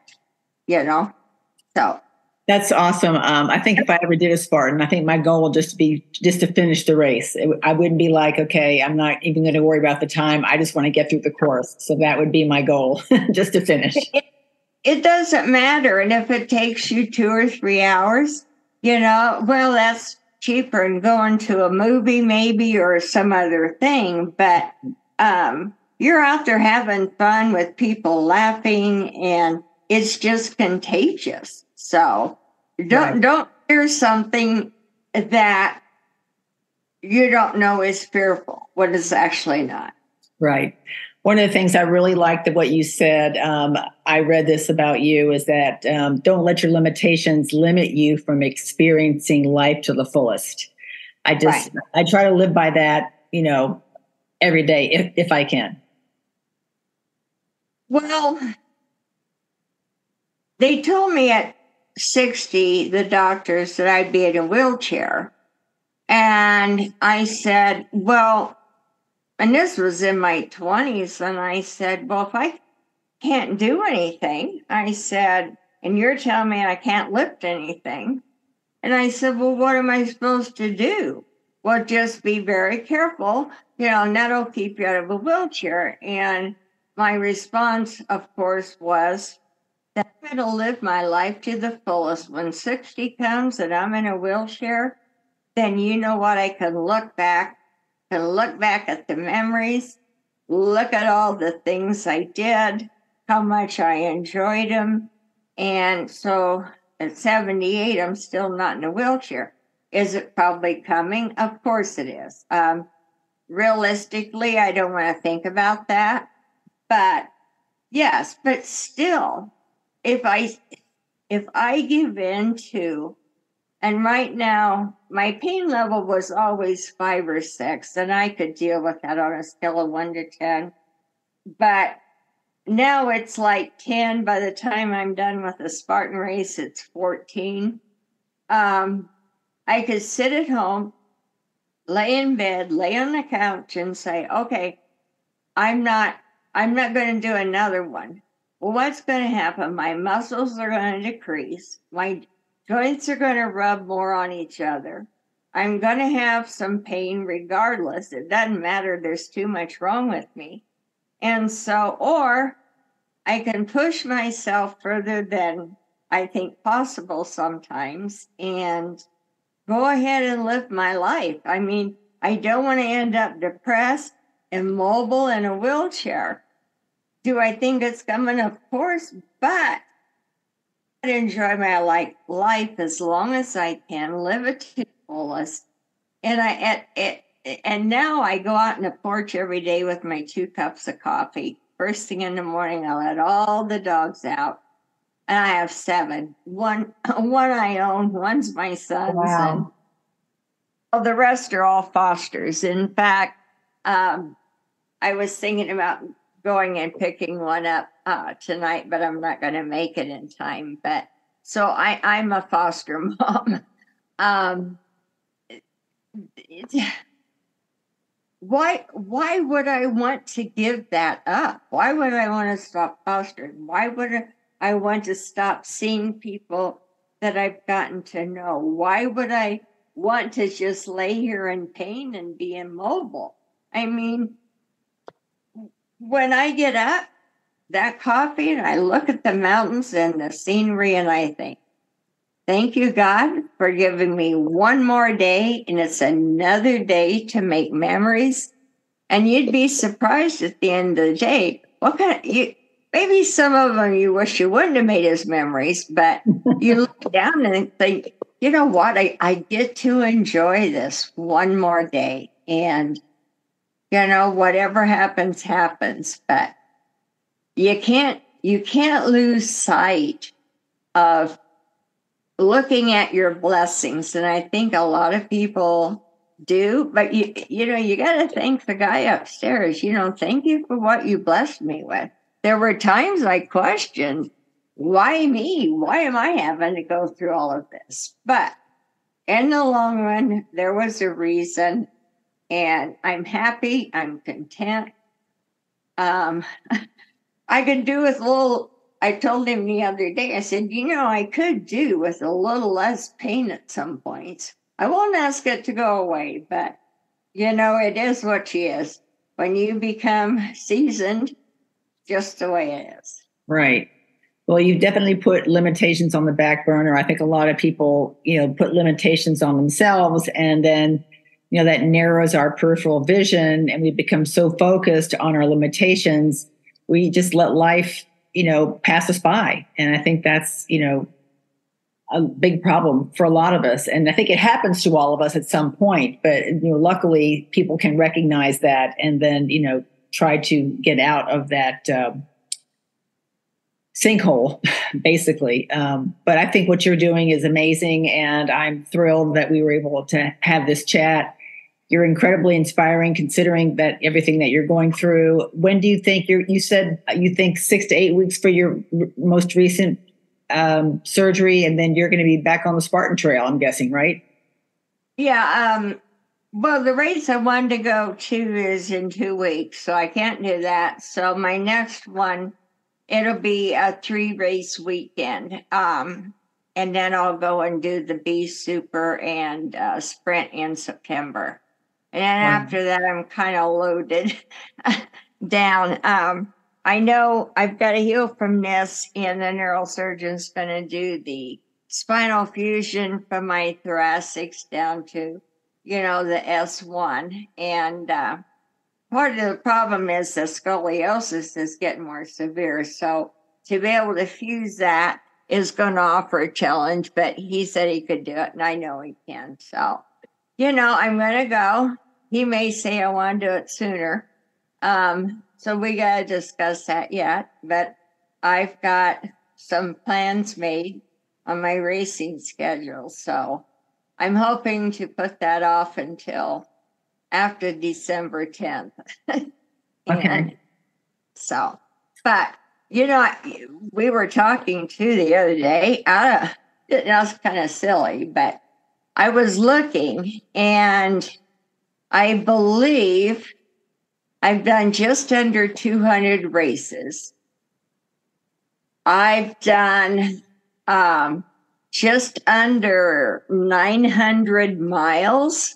So That's awesome. I think if I ever did a Spartan, I think my goal will just be to finish the race. I wouldn't be like, okay, I'm not even going to worry about the time. I just want to get through the course. So that would be my goal, just to finish. It doesn't matter. And if it takes you 2 or 3 hours, well, that's cheaper than going to a movie maybe or some other thing. But you're out there having fun with people laughing, and it's just contagious. So don't hear something that you don't know is fearful when it's actually not. Right. One of the things I really liked of what you said, I read this about you, is that don't let your limitations limit you from experiencing life to the fullest. I try to live by that, every day if I can. Well, they told me at 60, the doctors, that I'd be in a wheelchair. And I said, well, and this was in my 20s, and I said, well, if I can't do anything, I said, and you're telling me I can't lift anything. And I said, well, what am I supposed to do? Well, just be very careful, and that'll keep you out of a wheelchair. And my response, of course, was that I'm going to live my life to the fullest. When 60 comes and I'm in a wheelchair, then you know what? I can look back at the memories, look at all the things I did, how much I enjoyed them. And so at 78, I'm still not in a wheelchair. Is it probably coming? Of course it is. Realistically, I don't want to think about that. But yes, but still, if I give in to, and right now, my pain level was always 5 or 6, and I could deal with that on a scale of 1 to 10. But now it's like 10. By the time I'm done with the Spartan race, it's 14. I could sit at home, lay in bed, lay on the couch, and say, okay, I'm not going to do another one. Well, what's going to happen? My muscles are going to decrease. My joints are going to rub more on each other. I'm going to have some pain regardless. It doesn't matter. There's too much wrong with me. And so, or I can push myself further than I think possible sometimes and go ahead and live my life. I mean, I don't want to end up depressed, immobile in a wheelchair. Do I think it's coming? Of course, but I enjoy my life as long as I can, live it to the fullest. And now I go out in the porch every day with my 2 cups of coffee. First thing in the morning, I let all the dogs out. And I have 7. One I own, one's my son's. Wow. Well, the rest are all fosters. In fact, I was thinking about going and picking one up tonight, but I'm not going to make it in time. But so I'm a foster mom. Why would I want to give that up? Why would I want to stop fostering? Why would I want to stop seeing people that I've gotten to know? Why would I want to just lay here in pain and be immobile? I mean, when I get up, that coffee, and I look at the mountains and the scenery, and I think, thank you, God, for giving me one more day, and it's another day to make memories. And you'd be surprised at the end of the day, maybe some of them you wish you wouldn't have made as memories, but you look down and think, you know what, I get to enjoy this one more day. And, whatever happens, happens. But you can't lose sight of looking at your blessings. And I think a lot of people do, but you got to thank the guy upstairs. Thank you for what you blessed me with. There were times I questioned, why me? Why am I having to go through all of this? But in the long run, there was a reason, and I'm happy. I'm content. I could do with a little. I told him the other day, I said, I could do with a little less pain at some points. I won't ask it to go away, but, it is what she is. When you become seasoned, just the way it is. Right. Well, you've definitely put limitations on the back burner. I think a lot of people, put limitations on themselves, and then, that narrows our peripheral vision, and we become so focused on our limitations, we just let life pass us by. And I think that's, a big problem for a lot of us. And I think it happens to all of us at some point, but, luckily people can recognize that and then, try to get out of that sinkhole, basically. But I think what you're doing is amazing. And I'm thrilled that we were able to have this chat. You're incredibly inspiring, considering that everything that you're going through. When do you think you said you think 6 to 8 weeks for your most recent surgery, and then you're going to be back on the Spartan Trail, I'm guessing, right? Yeah. Well, the race I wanted to go to is in 2 weeks, so I can't do that. So my next one, it'll be a 3-race weekend. And then I'll go and do the B Super and Sprint in September. And then after that, I'm kind of loaded down. I know I've got to heal from this, and the neurosurgeon's going to do the spinal fusion from my thoracics down to, the S1. And part of the problem is the scoliosis is getting more severe. So to be able to fuse that is going to offer a challenge, but he said he could do it, and I know he can. So, I'm going to go. He may say I want to do it sooner. So we got to discuss that yet, but I've got some plans made on my racing schedule. So I'm hoping to put that off until after December 10th. Okay. So, but, we were talking too the other day. That was kind of silly, but I was looking, and I believe I've done just under 200 races. I've done just under 900 miles.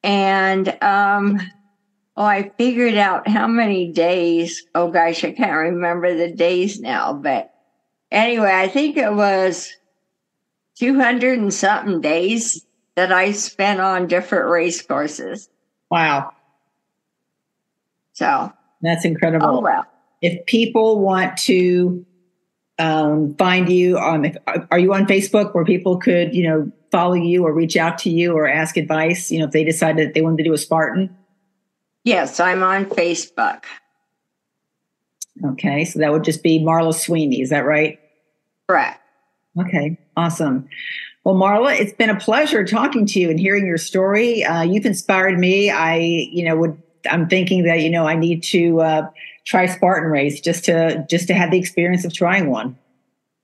And I figured out how many days. Oh, gosh, I can't remember the days now. But anyway, I think it was 200 and something days that I spent on different race courses. Wow. So that's incredible. Oh, well. If people want to find you are you on Facebook where people could, follow you or reach out to you or ask advice, if they decided that they wanted to do a Spartan? Yes, I'm on Facebook. Okay. So that would just be Marla Sweeney. Is that right? Correct. Okay. Awesome. Well, Marla, it's been a pleasure talking to you and hearing your story. You've inspired me. I'm thinking that, I need to try Spartan Race just to have the experience of trying one.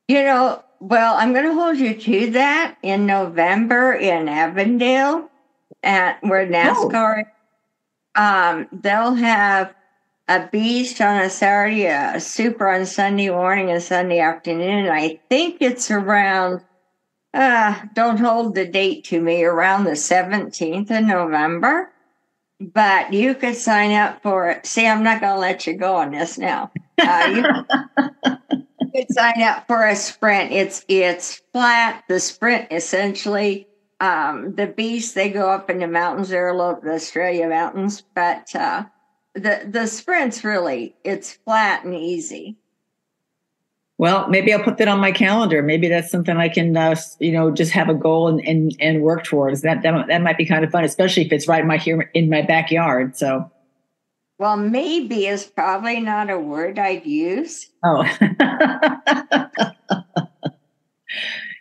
Well, I'm going to hold you to that in November in Avondale where NASCAR. They'll have a beast on a Saturday, a super on Sunday morning and Sunday afternoon. I think it's around, don't hold the date to me, around the 17th of November. But you could sign up for it. See, I'm not going to let you go on this now. You could sign up for a sprint. It's flat. The sprint, essentially, the beast, they go up in the mountains. They're the Australia mountains. But the sprint's really, it's flat and easy. Well, maybe I'll put that on my calendar. Maybe that's something I can, just have a goal and work towards. That might be kind of fun, especially if it's right here in my backyard. So, well, maybe is probably not a word I'd use. Oh,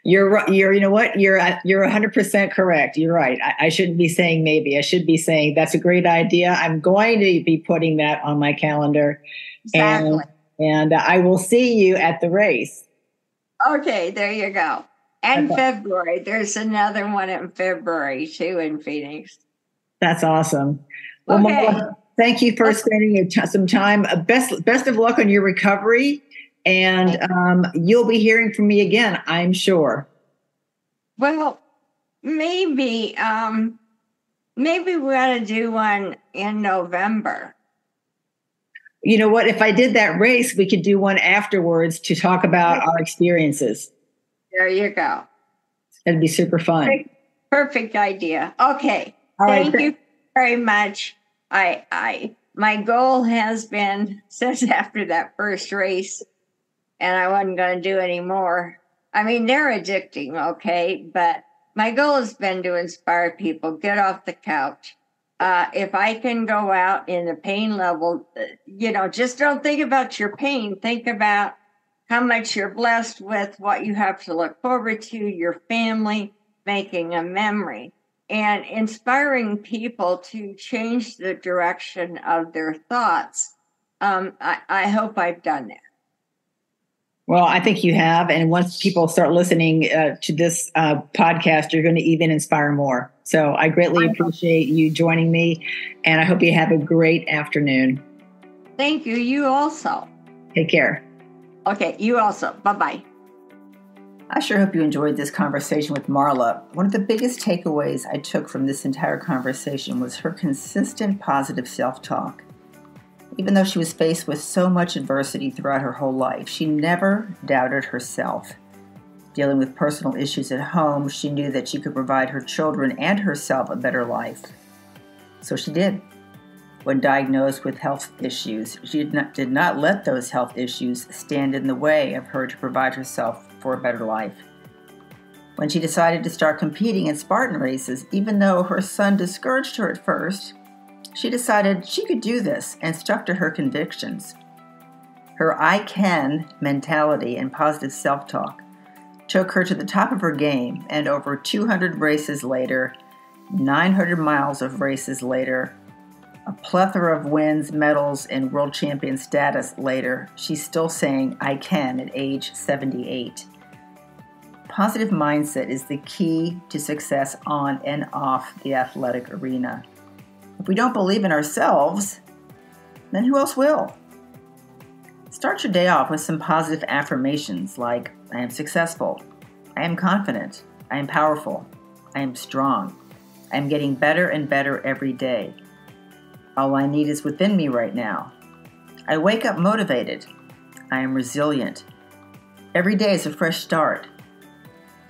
you know what? You're 100% correct. You're right. I shouldn't be saying maybe. I should be saying that's a great idea. I'm going to be putting that on my calendar. Exactly. And I will see you at the race. Okay, there you go. And okay. February. There's another one in February, too, in Phoenix. That's awesome. Well, okay. Marla, thank you for spending some time. Best of luck on your recovery. And you'll be hearing from me again, I'm sure. Well, maybe we ought to do one in November. You know what? If I did that race, we could do one afterwards to talk about our experiences. There you go. That'd be super fun. Perfect idea. Okay. Thank you very much. My goal has been since after that first race, and I wasn't going to do any more. I mean, they're addicting, okay? But my goal has been to inspire people, get off the couch. If I can go out in the pain level, just don't think about your pain. Think about how much you're blessed with, what you have to look forward to, your family, making a memory, and inspiring people to change the direction of their thoughts. I hope I've done that. Well, I think you have. And once people start listening to this podcast, you're going to even inspire more. So I greatly appreciate you joining me. And I hope you have a great afternoon. Thank you. You also. Take care. Okay. You also. Bye-bye. I sure hope you enjoyed this conversation with Marla. One of the biggest takeaways I took from this entire conversation was her consistent positive self-talk. Even though she was faced with so much adversity throughout her whole life, she never doubted herself. Dealing with personal issues at home, she knew that she could provide her children and herself a better life. So she did. When diagnosed with health issues, she did not let those health issues stand in the way of her to provide herself for a better life. When she decided to start competing in Spartan races, even though her son discouraged her at first, she decided she could do this and stuck to her convictions. Her I can mentality and positive self-talk took her to the top of her game, and over 200 races later, 900 miles of races later, a plethora of wins, medals, and world champion status later, she's still saying I can at age 78. Positive mindset is the key to success on and off the athletic arena. If we don't believe in ourselves, then who else will? Start your day off with some positive affirmations like, I am successful, I am confident, I am powerful, I am strong, I am getting better and better every day. All I need is within me right now. I wake up motivated, I am resilient. Every day is a fresh start.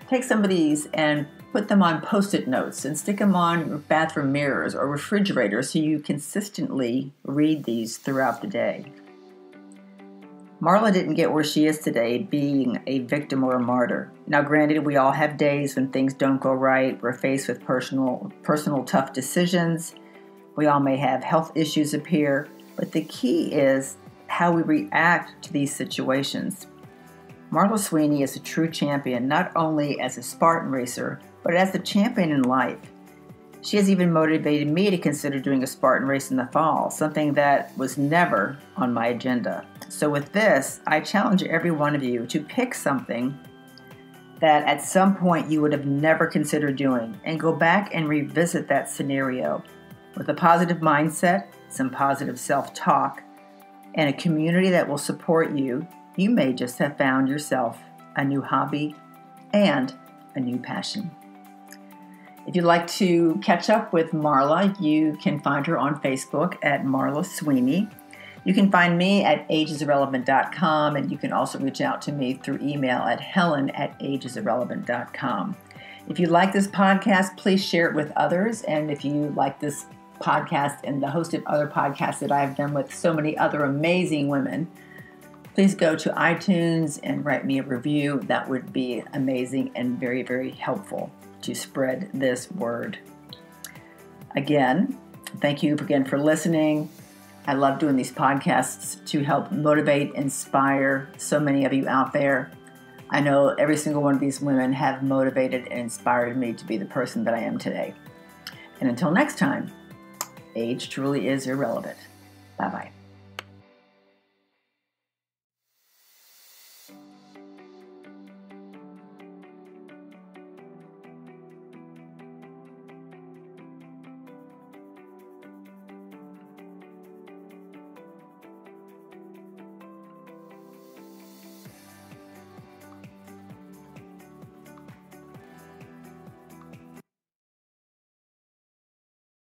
Take some of these and put them on Post-it notes and stick them on your bathroom mirrors or refrigerators so you consistently read these throughout the day. Marla didn't get where she is today being a victim or a martyr. Now, granted, we all have days when things don't go right. We're faced with personal tough decisions. We all may have health issues appear. But the key is how we react to these situations. Marla Sweeney is a true champion, not only as a Spartan racer, but as a champion in life. She has even motivated me to consider doing a Spartan race in the fall, something that was never on my agenda. So with this, I challenge every one of you to pick something that at some point you would have never considered doing and go back and revisit that scenario. With a positive mindset, some positive self-talk, and a community that will support you, you may just have found yourself a new hobby and a new passion. If you'd like to catch up with Marla, you can find her on Facebook at Marla Sweeney. You can find me at ageisirrelevant.com, and you can also reach out to me through email at helen@ageisirrelevant.com. If you like this podcast, please share it with others. And if you like this podcast and the host of other podcasts that I've done with so many other amazing women, please go to iTunes and write me a review. That would be amazing and very, very helpful to spread this word. Again, thank you again for listening. I love doing these podcasts to help motivate, inspire so many of you out there. I know every single one of these women have motivated and inspired me to be the person that I am today. And until next time, age truly is irrelevant. Bye-bye.